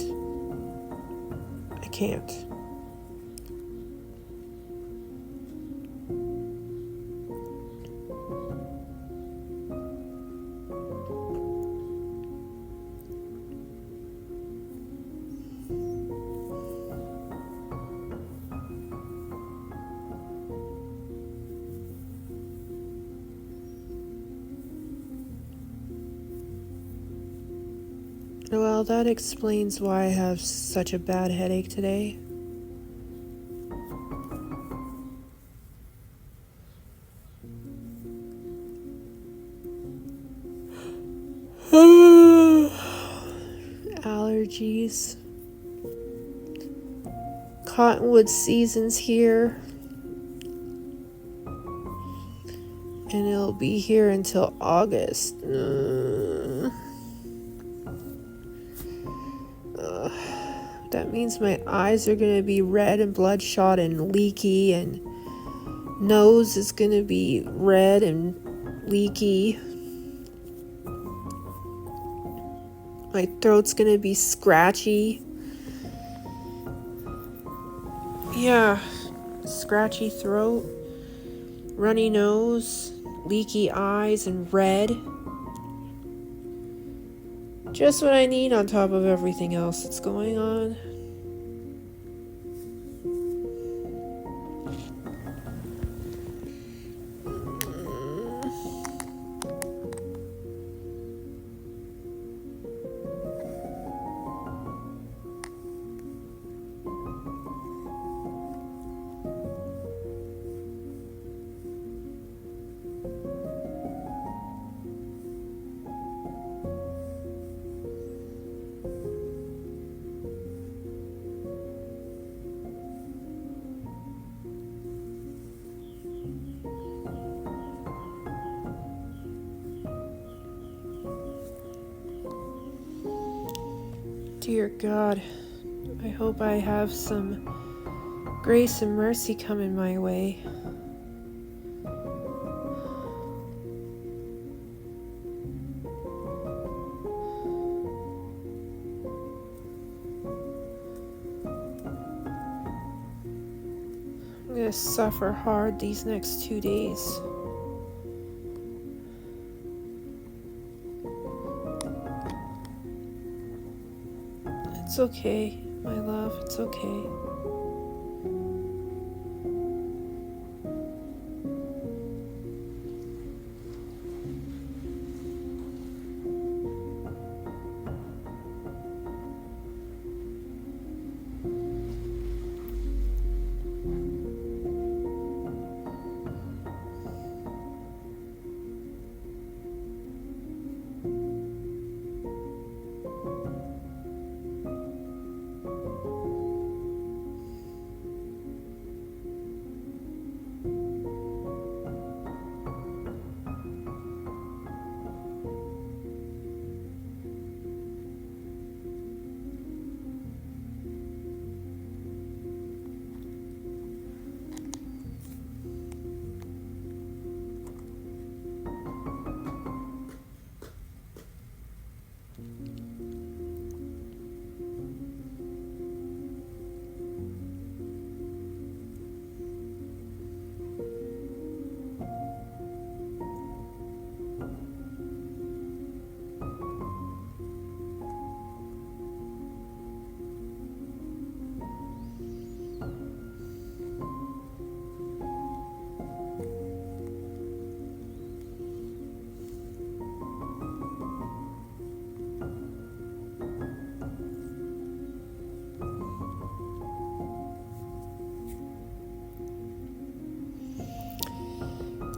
Well, that explains why I have such a bad headache today. Allergies. Cottonwood season's here. And it'll be here until August. That means my eyes are going to be red and bloodshot and leaky, and nose is going to be red and leaky. My throat's going to be scratchy. Yeah, scratchy throat, runny nose, leaky eyes, and red. Just what I need on top of everything else that's going on. Dear God, I hope I have some grace and mercy coming my way. I'm gonna suffer hard these next 2 days. It's okay, my love. It's okay.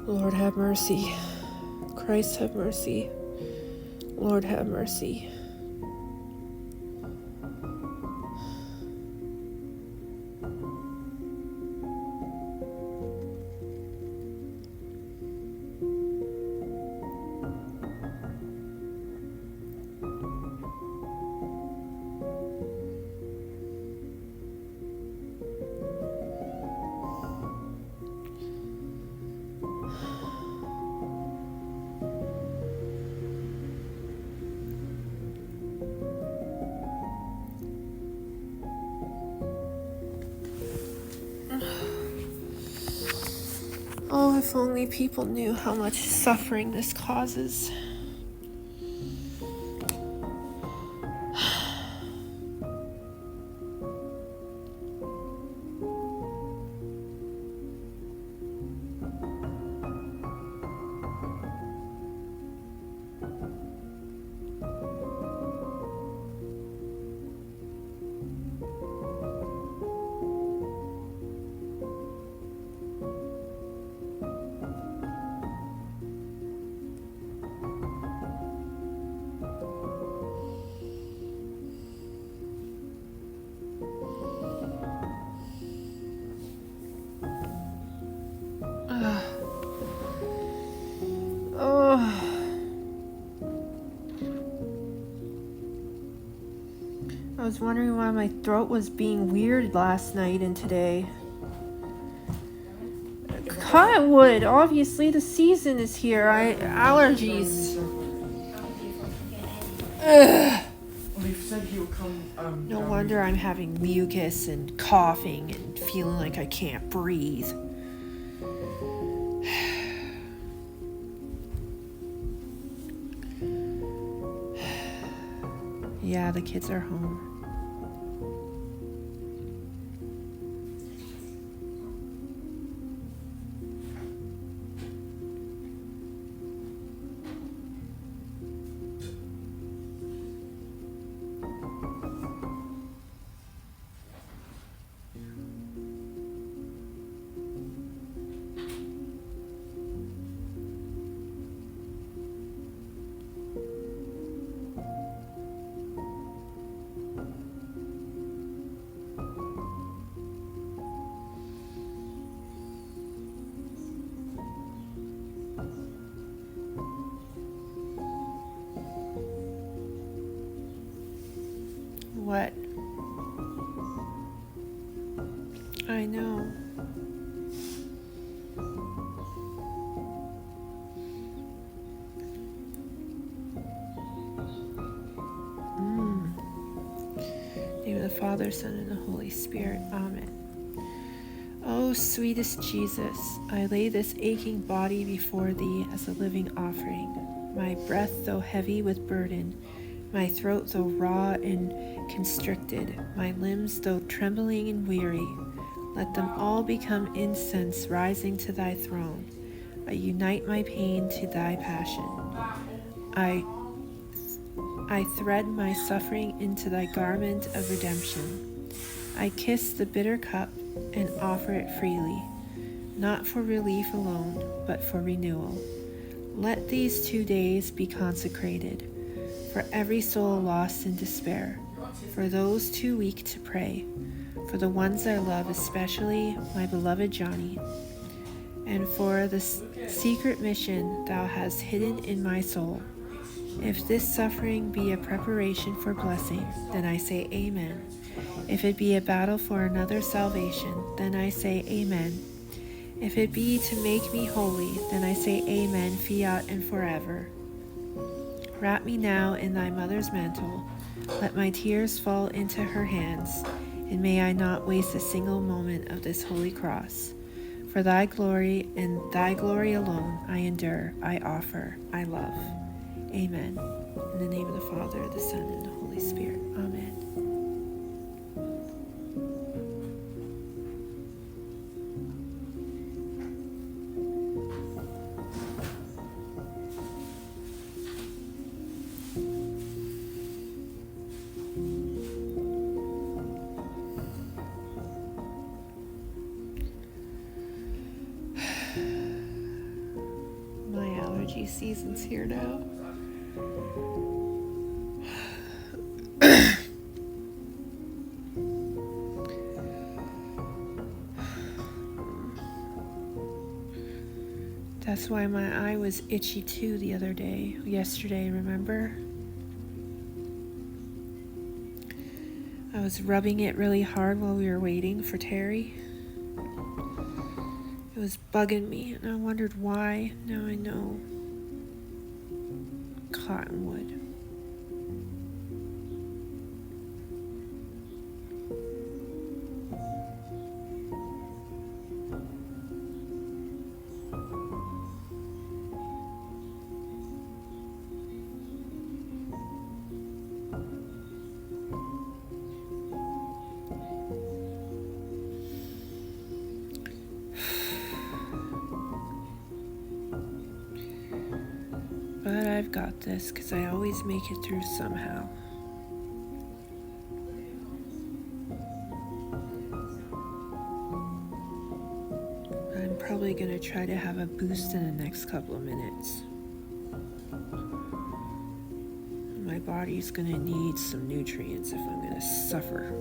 Lord, have mercy. Christ, have mercy. Lord, have mercy. Oh, if only people knew how much suffering this causes. I was wondering why my throat was being weird last night and today. Cottonwood, obviously the season is here. Allergies. Ugh. Well, he said he'll come. No wonder I'm having mucus and coughing and feeling like I can't breathe. Yeah, the kids are home. What? I know. Name of the Father, Son, and the Holy Spirit. Amen. Oh, sweetest Jesus, I lay this aching body before thee as a living offering. My breath, though heavy with burden, My throat though raw and constricted, my limbs though trembling and weary, let them all become incense rising to thy throne. I unite my pain to thy passion. I thread my suffering into thy garment of redemption. I kiss the bitter cup and offer it freely, not for relief alone, but for renewal. Let these 2 days be consecrated, for every soul lost in despair, for those too weak to pray, for the ones I love, especially my beloved Johnny, and for the secret mission thou hast hidden in my soul. If this suffering be a preparation for blessing, then I say amen. If it be a battle for another salvation, then I say amen. If it be to make me holy, then I say amen, fiat and forever. Wrap me now in thy mother's mantle. Let my tears fall into her hands, and may I not waste a single moment of this holy cross. For thy glory and thy glory alone I endure, I offer, I love. Amen. In the name of the Father, the Son, and the Holy Spirit. Amen. My allergy season's here now. That's why my eye was itchy too yesterday, remember? I was rubbing it really hard while we were waiting for Terry. It was bugging me, and I wondered why. Now I know. Cottonwood. But I've got this, because I always make it through somehow. I'm probably going to try to have a boost in the next couple of minutes. My body's going to need some nutrients if I'm going to suffer.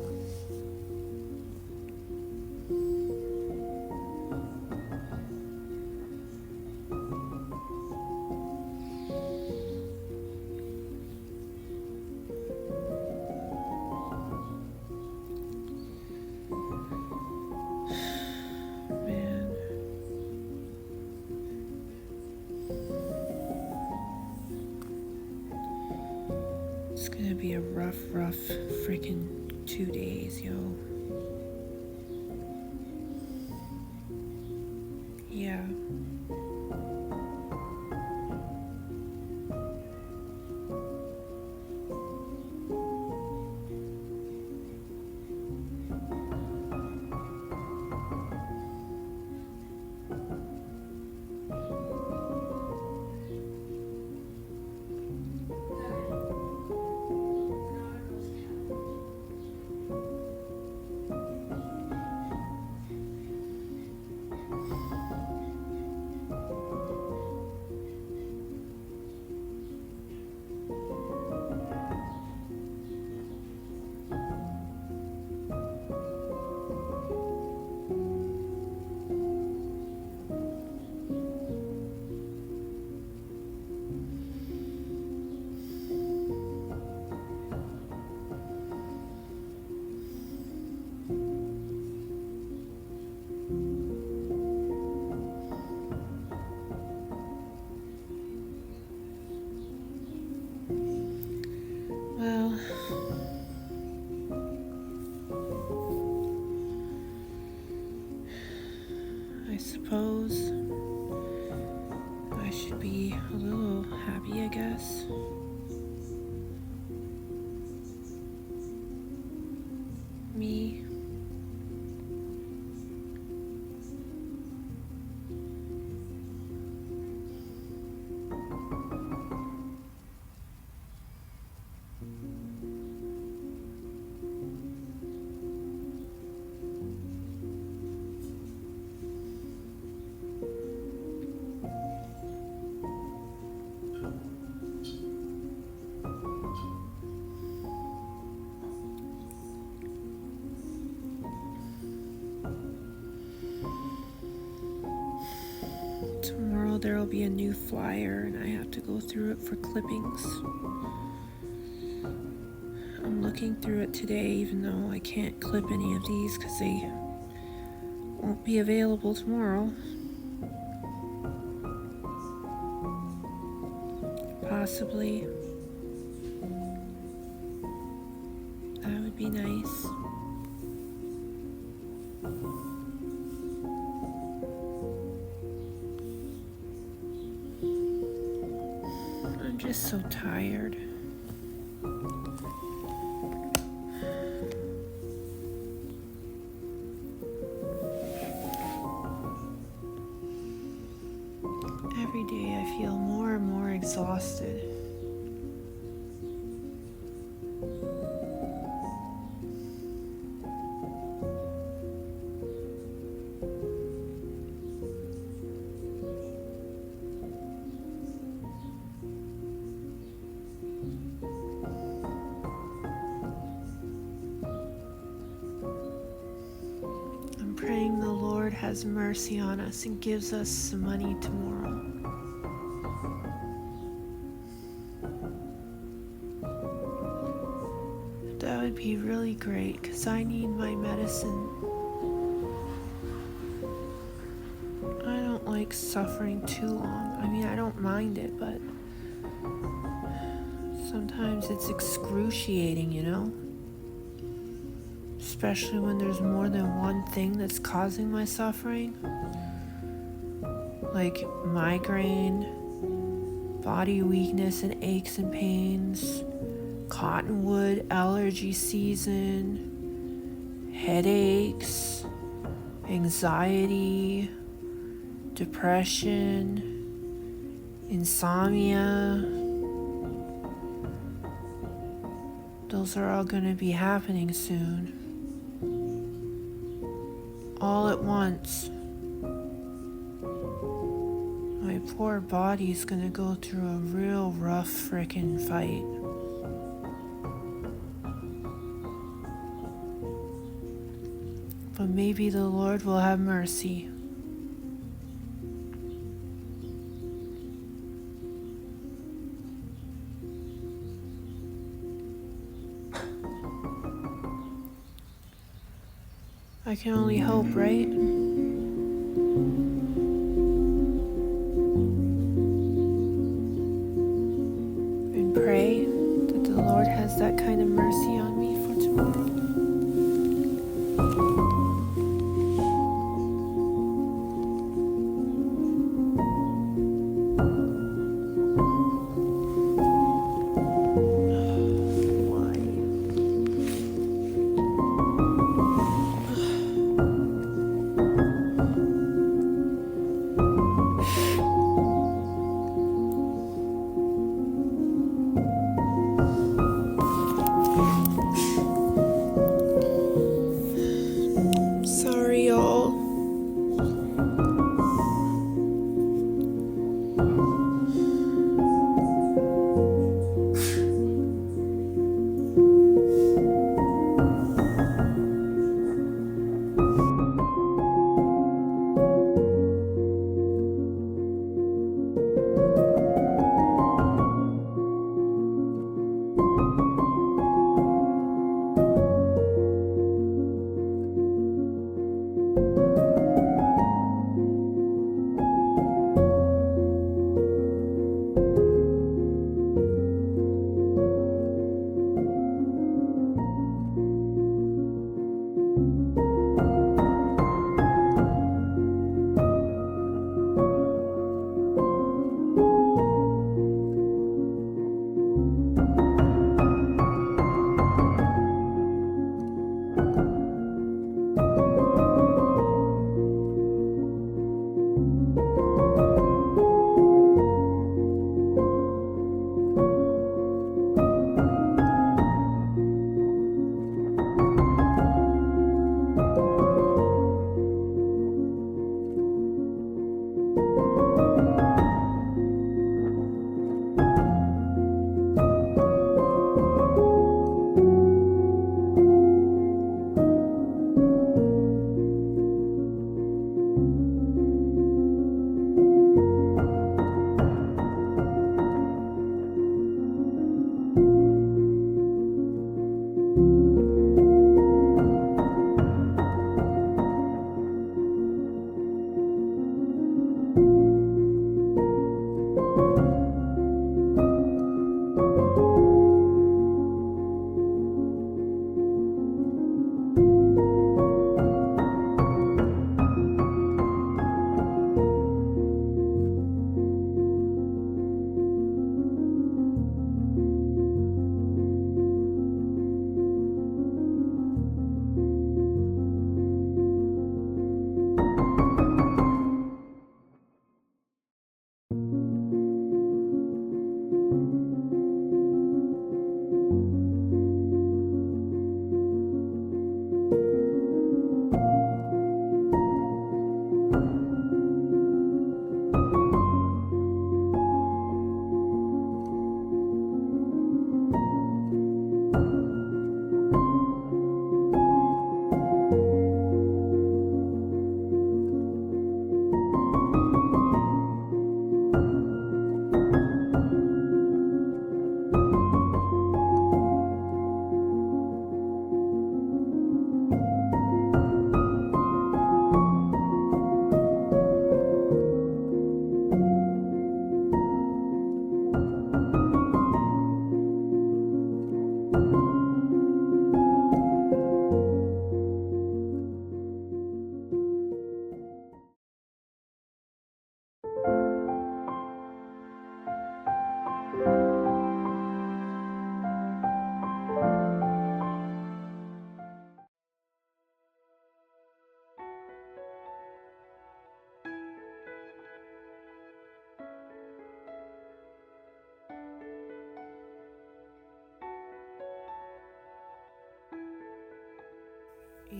It's gonna be a rough freaking 2 days, yo. Yeah. Well, I suppose I should be a little happy, I guess. Tomorrow there will be a new flyer and I have to go through it for clippings. I'm looking through it today even though I can't clip any of these because they won't be available tomorrow. Possibly. That would be nice. I'm just so tired. Every day I feel more and more exhausted. I'm praying the Lord has mercy on us and gives us some money tomorrow. That would be really great because I need my medicine. I don't like suffering too long. I mean, I don't mind it, but sometimes it's excruciating, you know? Especially when there's more than one thing that's causing my suffering. Like migraine, body weakness and aches and pains, cottonwood allergy season, headaches, anxiety, depression, insomnia. Those are all going to be happening soon. All at once. My poor body's going to go through a real rough frickin' fight. But maybe the Lord will have mercy. I can only hope, right? And pray that the Lord has that kind of mercy on me for tomorrow.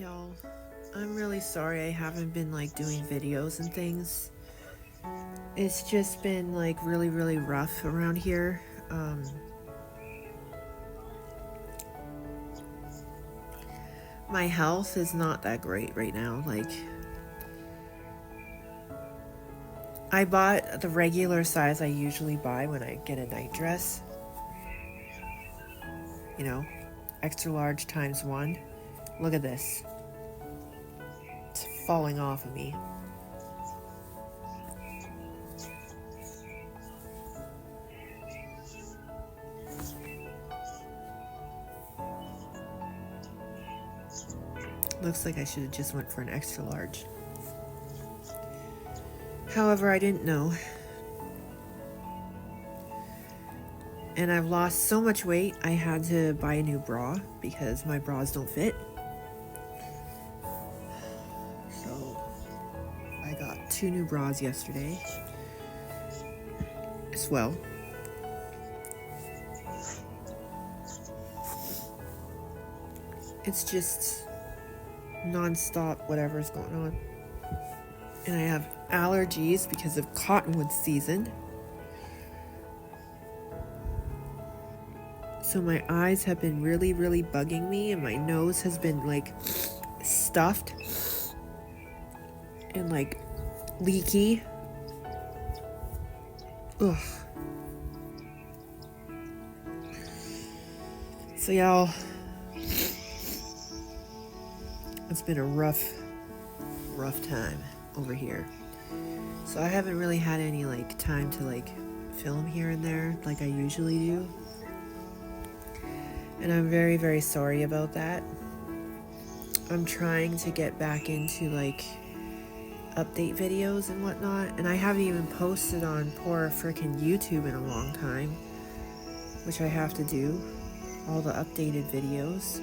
Y'all, I'm really sorry I haven't been like doing videos and things. It's just been like really, really rough around here. My health is not that great right now. Like, I bought the regular size I usually buy when I get a night dress. You know, extra large times 1. Look at this. It's falling off of me. Looks like I should have just went for an extra large. However, I didn't know. And I've lost so much weight, I had to buy a new bra because my bras don't fit. So I got 2 new bras yesterday as well. It's just non-stop whatever's going on. And I have allergies because of cottonwood season. So my eyes have been really, really bugging me, and my nose has been like stuffed and like leaky. Ugh. So y'all, it's been a rough time over here. So I haven't really had any like time to like film here and there like I usually do. And I'm very, very sorry about that. I'm trying to get back into like update videos and whatnot, and I haven't even posted on poor frickin' YouTube in a long time, which I have to do, all the updated videos.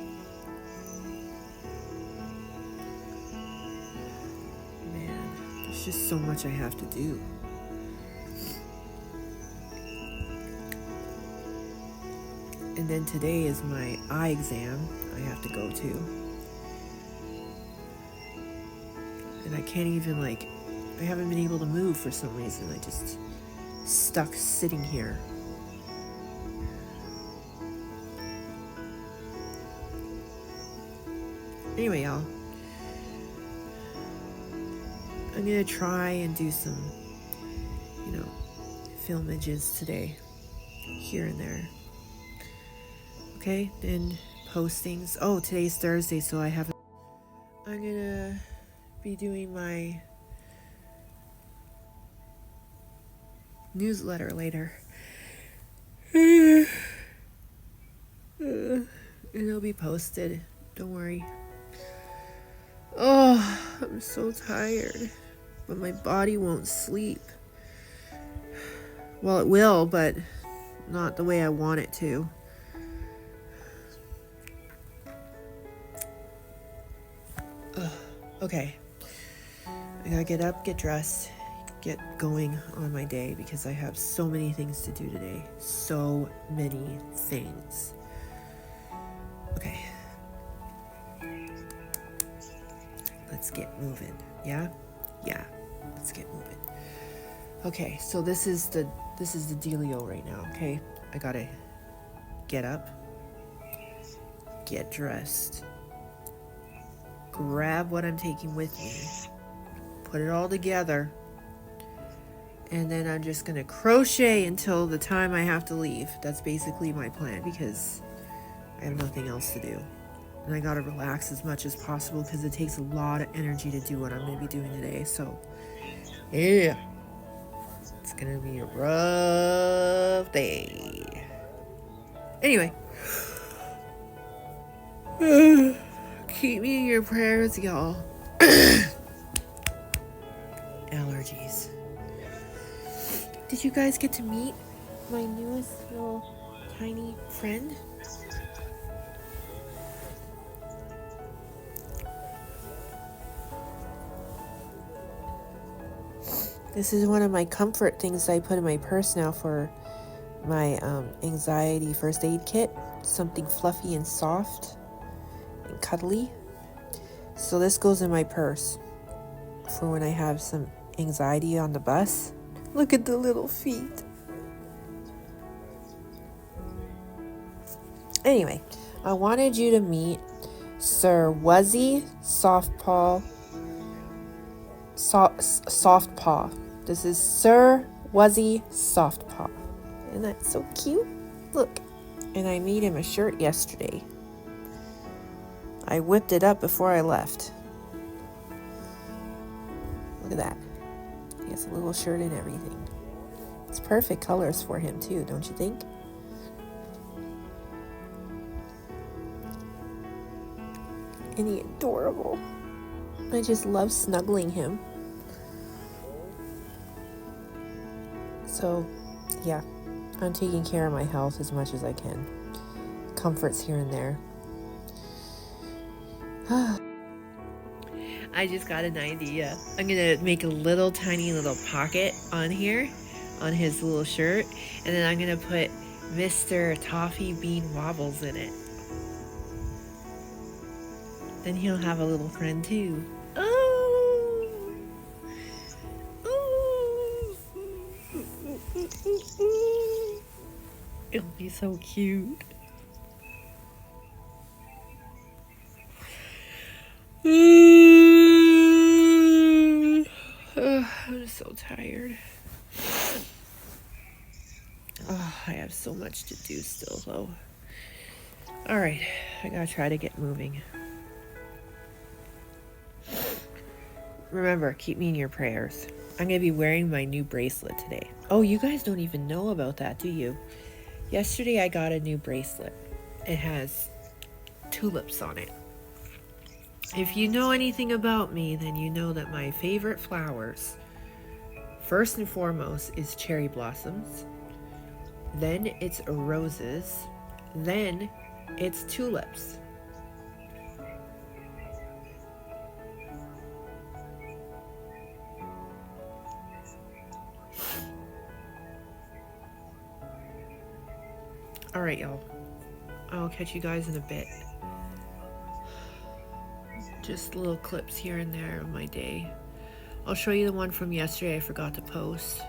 Man, there's just so much I have to do. And then today is my eye exam I have to go to. And I can't even like, I haven't been able to move for some reason. I just stuck sitting here. Anyway, y'all, I'm gonna try and do some, filmages today, here and there. Okay, and postings. Oh, today's Thursday, so I haven't. I'm gonna be doing my newsletter later. And it'll be posted. Don't worry. Oh, I'm so tired. But my body won't sleep. Well, it will, but not the way I want it to. Okay, I gotta get up, get dressed, get going on my day because I have so many things to do today. So many things. Okay. Let's get moving. Yeah? Yeah. Let's get moving. Okay, so this is the dealio right now, okay? I gotta get up, get dressed, grab what I'm taking with me, put it all together, and then I'm just gonna crochet until the time I have to leave. That's basically my plan because I have nothing else to do. And I gotta relax as much as possible because it takes a lot of energy to do what I'm gonna be doing today. So, yeah, it's gonna be a rough day. Anyway. Keep me in your prayers, y'all. Allergies. Did you guys get to meet my newest little tiny friend? This is one of my comfort things I put in my purse now for my anxiety first aid kit. Something fluffy and soft and cuddly. So this goes in my purse for when I have some anxiety on the bus. Look at the little feet. Anyway, I wanted you to meet Sir Wuzzy Softpaw. Softpaw. This is Sir Wuzzy Softpaw. Isn't that so cute? Look. And I made him a shirt yesterday. I whipped it up before I left. Look at that. He has a little shirt and everything. It's perfect colors for him too, don't you think? Isn't he adorable? I just love snuggling him. So, yeah, I'm taking care of my health as much as I can. Comforts here and there. I just got an idea. I'm gonna make a little tiny little pocket on here, on his little shirt, and then I'm gonna put Mr. Toffee Bean Wobbles in it. Then he'll have a little friend too. Oh! Ooh. It'll be so cute. I'm so tired. Oh, I have so much to do still though. Alright, I gotta try to get moving. Remember, keep me in your prayers. I'm gonna be wearing my new bracelet today. Oh, you guys don't even know about that, do you? Yesterday I got a new bracelet. It has tulips on it. If you know anything about me, then you know that my favorite flowers, first and foremost, is cherry blossoms. Then it's roses. Then it's tulips. All right, y'all. I'll catch you guys in a bit. Just little clips here and there of my day. I'll show you the one from yesterday I forgot to post.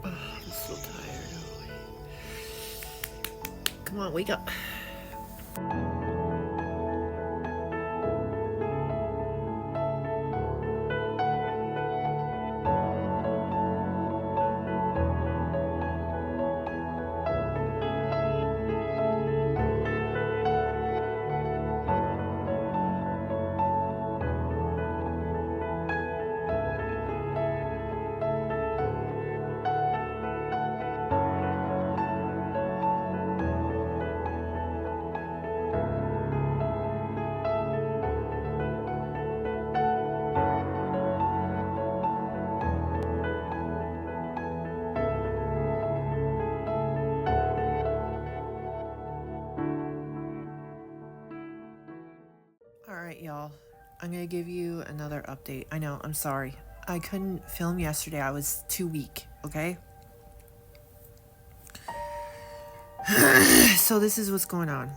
Oh, I'm so tired. Come on, wake up. Alright, y'all. I'm gonna give you another update. I know, I'm sorry. I couldn't film yesterday. I was too weak, okay? So this is what's going on.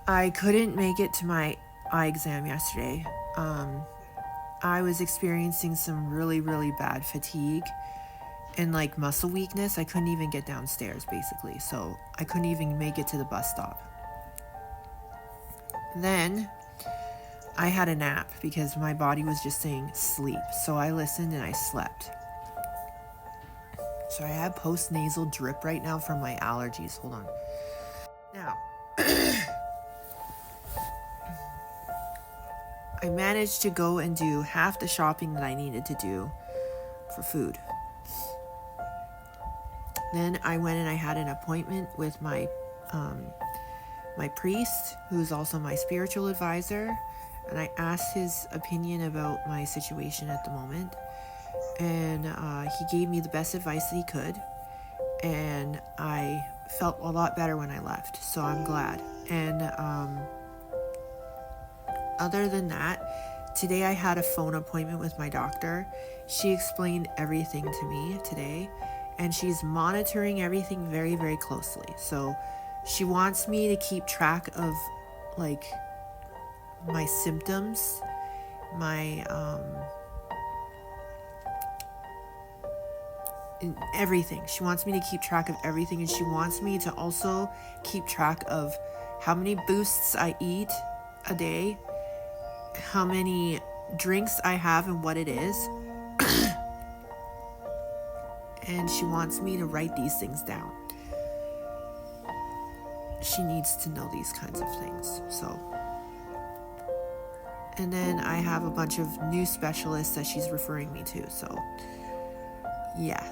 I couldn't make it to my eye exam yesterday. I was experiencing some really, really bad fatigue and like muscle weakness. I couldn't even get downstairs basically. So I couldn't even make it to the bus stop. Then I had a nap because my body was just saying sleep. So I listened and I slept. So I have post-nasal drip right now from my allergies. Hold on. Now, I managed to go and do half the shopping that I needed to do for food. Then I went and I had an appointment with my priest, who's also my spiritual advisor, and I asked his opinion about my situation at the moment, and he gave me the best advice that he could, and I felt a lot better when I left, so I'm glad. And other than that, today I had a phone appointment with my doctor. She explained everything to me today, and she's monitoring everything very, very closely. So she wants me to keep track of like my symptoms, my everything. She wants me to keep track of everything, and she wants me to also keep track of how many boosts I eat a day, how many drinks I have and what it is. And she wants me to write these things down. She needs to know these kinds of things. So, and then I have a bunch of new specialists that she's referring me to. So, yeah.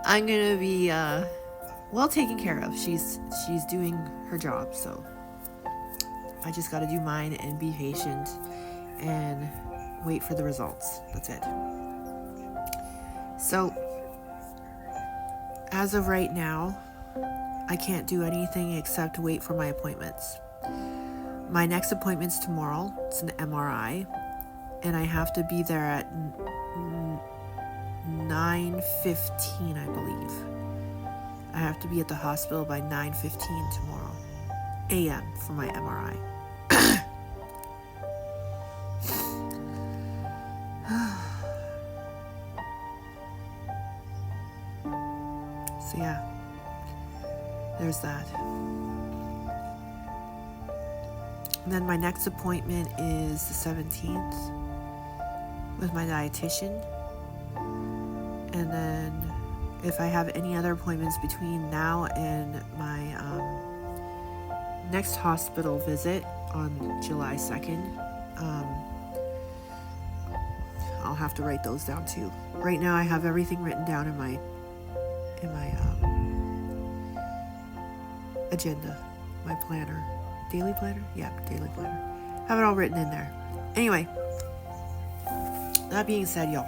I'm gonna be well taken care of. She's doing her job, so I just gotta do mine and be patient and wait for the results. That's it. So as of right now, I can't do anything except wait for my appointments. My next appointment's tomorrow. It's an MRI, and I have to be there at 9:15, I believe. I have to be at the hospital by 9:15 tomorrow a.m. for my MRI. So yeah, there's that. And then my next appointment is the 17th with my dietitian. And then if I have any other appointments between now and my next hospital visit on July 2nd, I'll have to write those down too. Right now I have everything written down in my agenda, my planner. Daily planner? Yeah, daily planner. Have it all written in there. Anyway, that being said, y'all,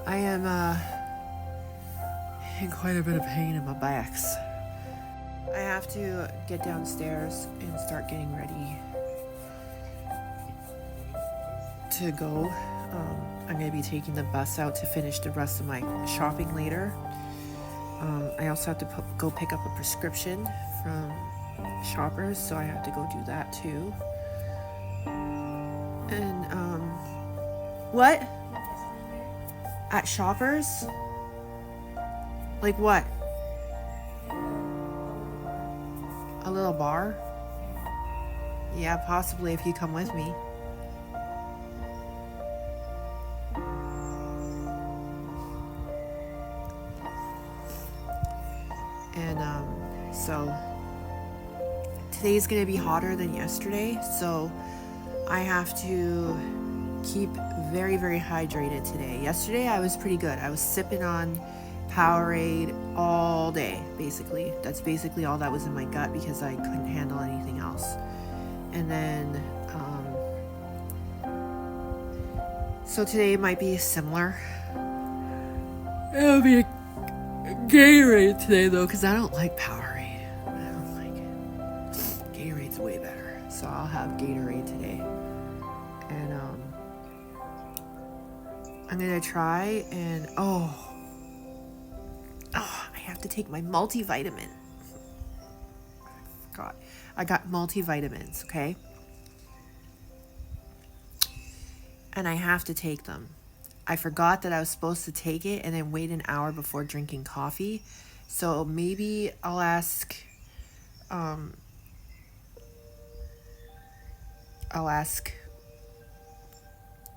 I am in quite a bit of pain in my backs. I have to get downstairs and start getting ready to go. I'm going to be taking the bus out to finish the rest of my shopping later. I also have to go pick up a prescription from Shoppers, so I have to go do that too. And what? At Shoppers? Like what? A little bar? Yeah, possibly if you come with me. And so today's gonna be hotter than yesterday, so I have to keep very, very hydrated today. Yesterday I was pretty good. I was sipping on Powerade all day, basically. That's basically all that was in my gut because I couldn't handle anything else. And then so today might be similar. It'll be a Gatorade today though, because I don't like Powerade. I don't like it. Gatorade's way better, so I'll have Gatorade today. And I'm gonna try and I have to take my multivitamin. I forgot. I got multivitamins, okay? And I have to take them. I forgot that I was supposed to take it and then wait an hour before drinking coffee. So maybe I'll ask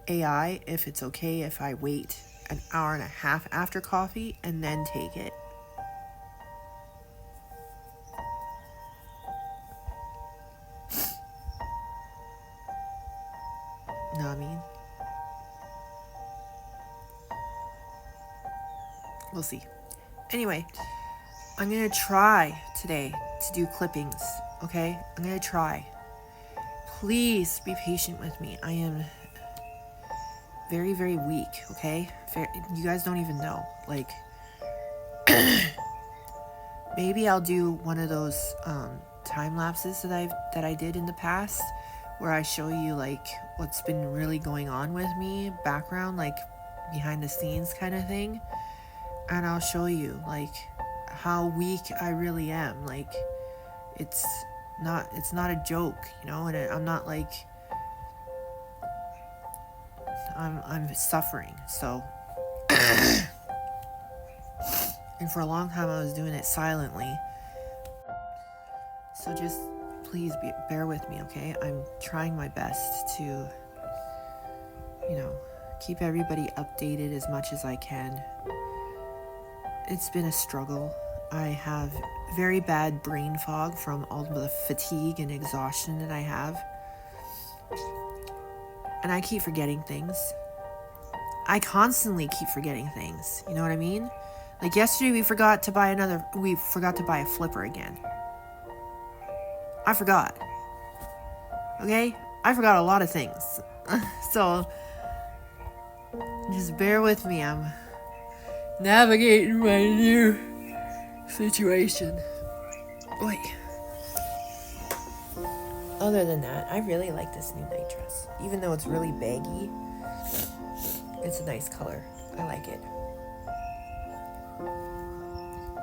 AI if it's okay if I wait an hour and a half after coffee and then take it. Know what I mean? We'll see. Anyway, I'm gonna try today to do clippings, okay? I'm gonna try. Please be patient with me. I am very, very weak, okay? You guys don't even know. Like, maybe I'll do one of those time lapses that I did in the past, where I show you like what's been really going on with me, background, like behind the scenes kind of thing. and I'll show you like how weak I really am. Like it's not a joke, you know, and I'm not like I'm suffering. So and for a long time I was doing it silently. So just please bear with me, okay? I'm trying my best to, you know, keep everybody updated as much as I can. It's been a struggle. I have very bad brain fog from all the fatigue and exhaustion that I have. And I keep forgetting things. I constantly keep forgetting things. You know what I mean? Like yesterday we forgot to buy a flipper again. I forgot. Okay? I forgot a lot of things. So just bear with me. I'm navigating my new situation. Boy. Other than that, I really like this new night dress. Even though it's really baggy, it's a nice color. I like it.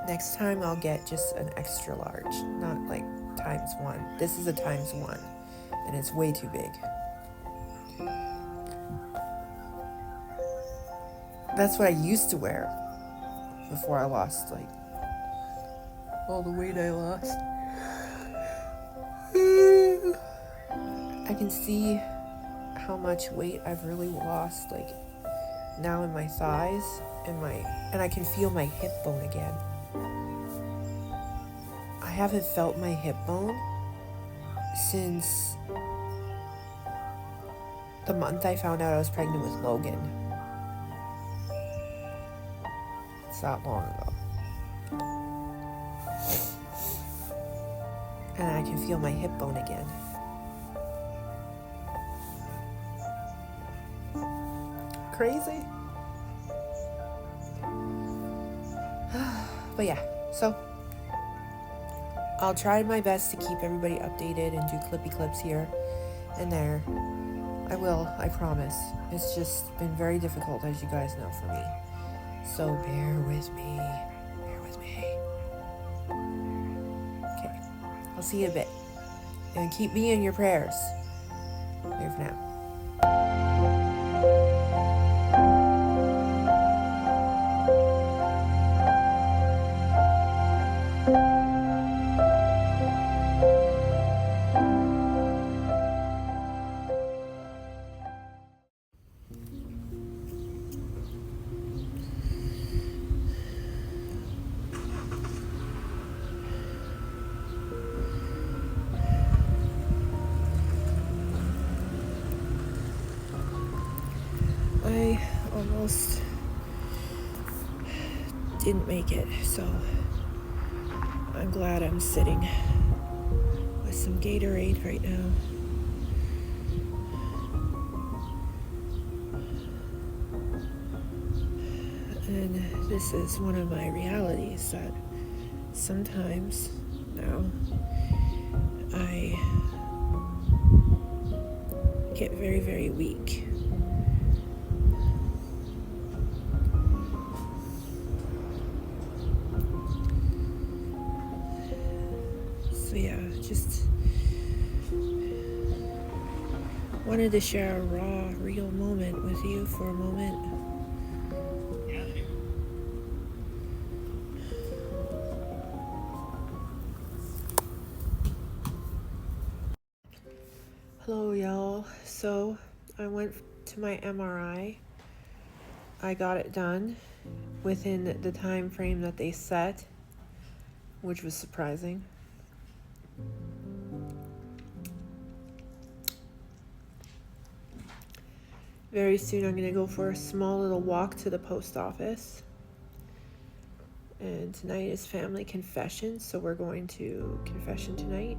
Next time I'll get just an extra large, not like ×1. This is a ×1, and it's way too big. That's what I used to wear before I lost like all the weight I lost. I can see how much weight I've really lost, like now in my thighs and I can feel my hip bone again. I haven't felt my hip bone since the month I found out I was pregnant with Logan. It's that long ago. And I can feel my hip bone again. Crazy? But yeah, so I'll try my best to keep everybody updated and do clippy clips here and there. I will, I promise. It's just been very difficult, as you guys know, for me. So bear with me. Bear with me. Okay, I'll see you in a bit. And keep me in your prayers. Here for now. I almost didn't make it, so I'm glad I'm sitting with some Gatorade right now. And this is one of my realities, that sometimes now I get very, very weak. So yeah, just wanted to share a raw, real moment with you for a moment. Hello y'all. So I went to my MRI. I got it done within the time frame that they set, which was surprising. Very soon I'm going to go for a small little walk to the post office. And tonight is family confession, so we're going to confession tonight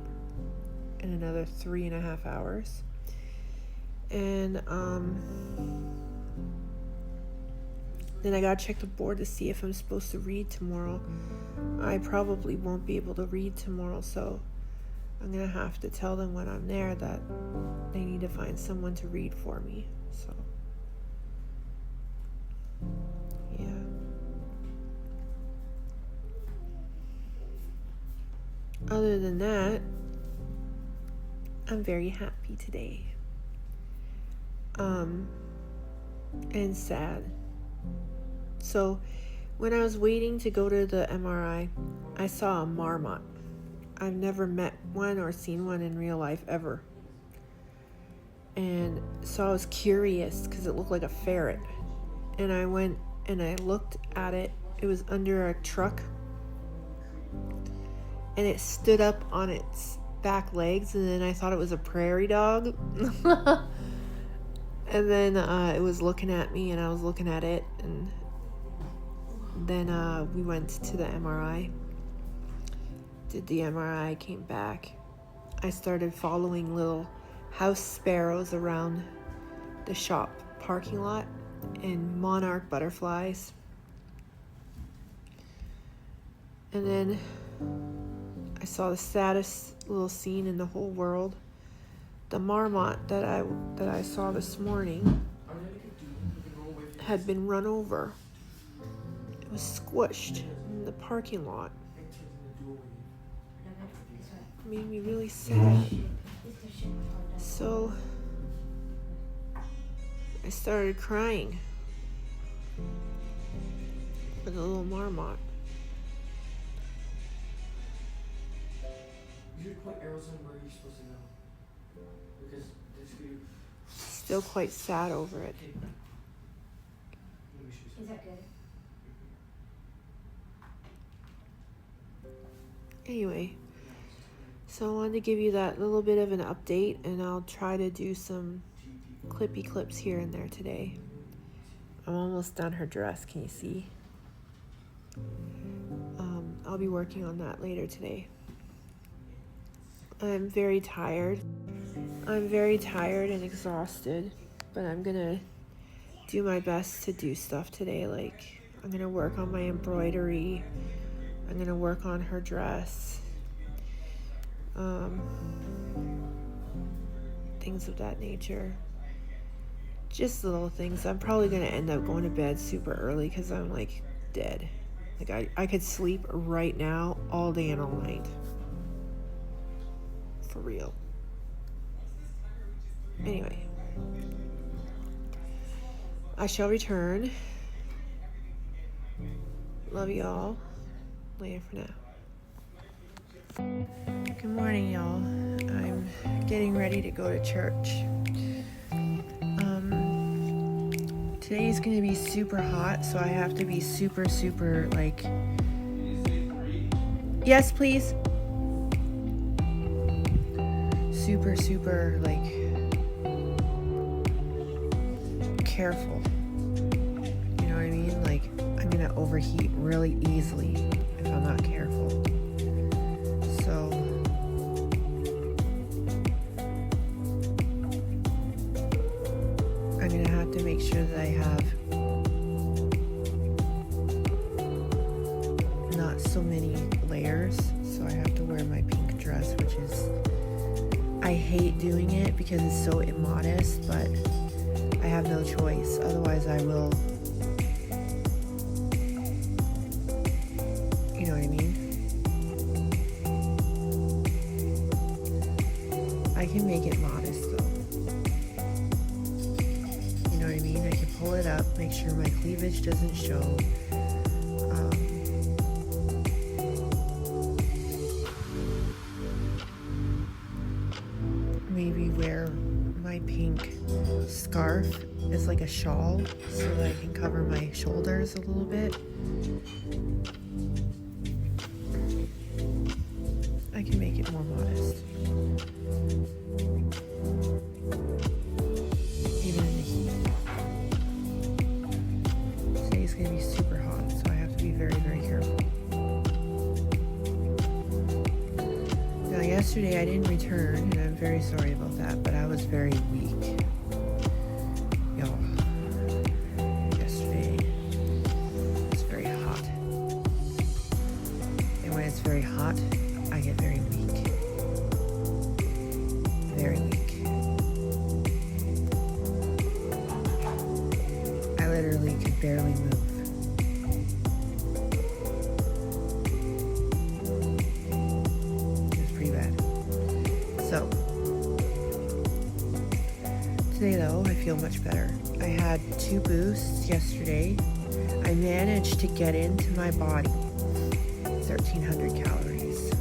in another 3.5 hours. And then I gotta check the board to see if I'm supposed to read tomorrow. I probably won't be able to read tomorrow, so I'm gonna have to tell them when I'm there that they need to find someone to read for me. So yeah. other than that, I'm very happy today. And sad. So, when I was waiting to go to the MRI, I saw a marmot. I've never met one or seen one in real life ever. And so I was curious because it looked like a ferret. And I went and I looked at it. It was under a truck. And it stood up on its back legs, and then I thought it was a prairie dog. And then it was looking at me, and I was looking at it, and then we went to the MRI. Did the MRI, came back. I started following little house sparrows around the shop parking lot and monarch butterflies. And then I saw the saddest little scene in the whole world. The marmot that I saw this morning had been run over. It was squished in the parking lot. It made me really sad. So I started crying for the little marmot. You should put arrows on where you're supposed to go. Because this video. Still quite sad over it. Is that good? Anyway, so I wanted to give you that little bit of an update, and I'll try to do some clippy clips here and there today. I'm almost done her dress, can you see? I'll be working on that later today. I'm very tired. I'm very tired and exhausted, but I'm gonna do my best to do stuff today. Like, I'm gonna work on my embroidery. I'm gonna work on her dress. Things of that nature. Just little things. I'm probably gonna end up going to bed super early because I'm like dead. Like I could sleep right now all day and all night. For real. Anyway, I shall return. Love y'all. Later for now. Good morning, y'all. I'm getting ready to go to church. Today's gonna be super hot, so I have to be super like. Yes, please. Super like careful. You know what I mean? Like, I'm gonna overheat really easily if I'm not careful. So I'm gonna have to make sure that I have not so many layers. So I have to wear my pink dress, which is, I hate doing it because it's so immodest, but I have no choice. Otherwise I will, you know what I mean? I can make it modest though. You know what I mean? I can pull it up, make sure my cleavage doesn't show. Maybe wear my pink scarf as like a shawl so that I can cover my shoulders a little bit. I can make it more modest. Even in the heat. Today's gonna be super hot, so I have to be very careful. Now, yesterday I didn't return, and I'm very sorry about that, but I was very weak. Y'all, yesterday it was very hot. And when it's very hot, I get very weak. Very weak. I literally could barely move. Today though, I feel much better. I had 2 boosts yesterday. I managed to get into my body 1,300 calories.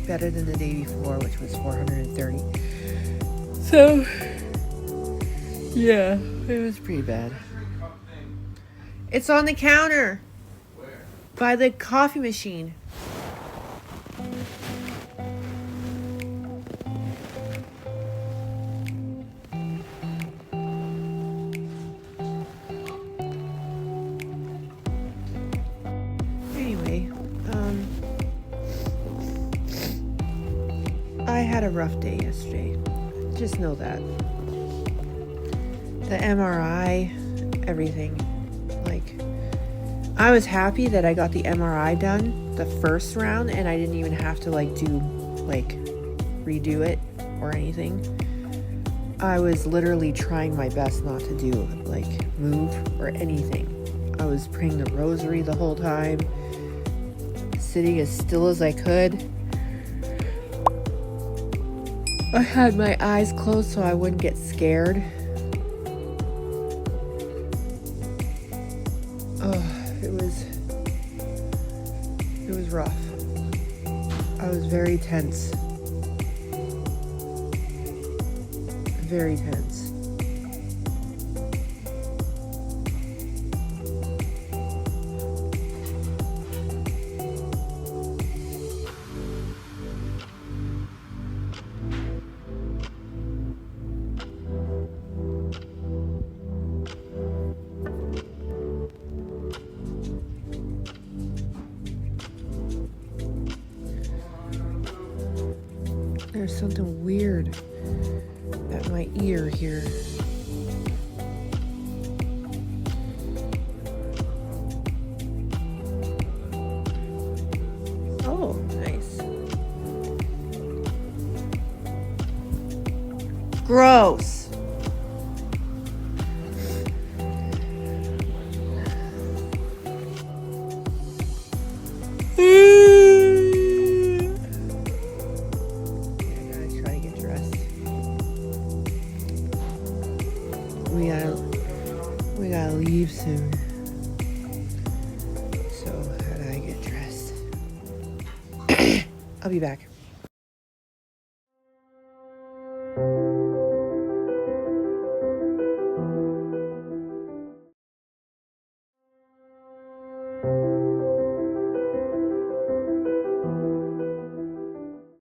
Better than the day before, which was 430. So, yeah, it was pretty bad. It's on the counter. Where? By the coffee machine. Anyway, I had a rough day yesterday. Just know that. The MRI, everything. Like, I was happy that I got the MRI done the first round and I didn't even have to redo it or anything. I was literally trying my best not to do move or anything. I was praying the rosary the whole time, sitting as still as I could. I had my eyes closed so I wouldn't get scared. It was rough. I was very tense. Very tense. There's something weird at my ear here. Oh, nice. Gross. We gotta leave soon. So how do I get dressed? I'll be back.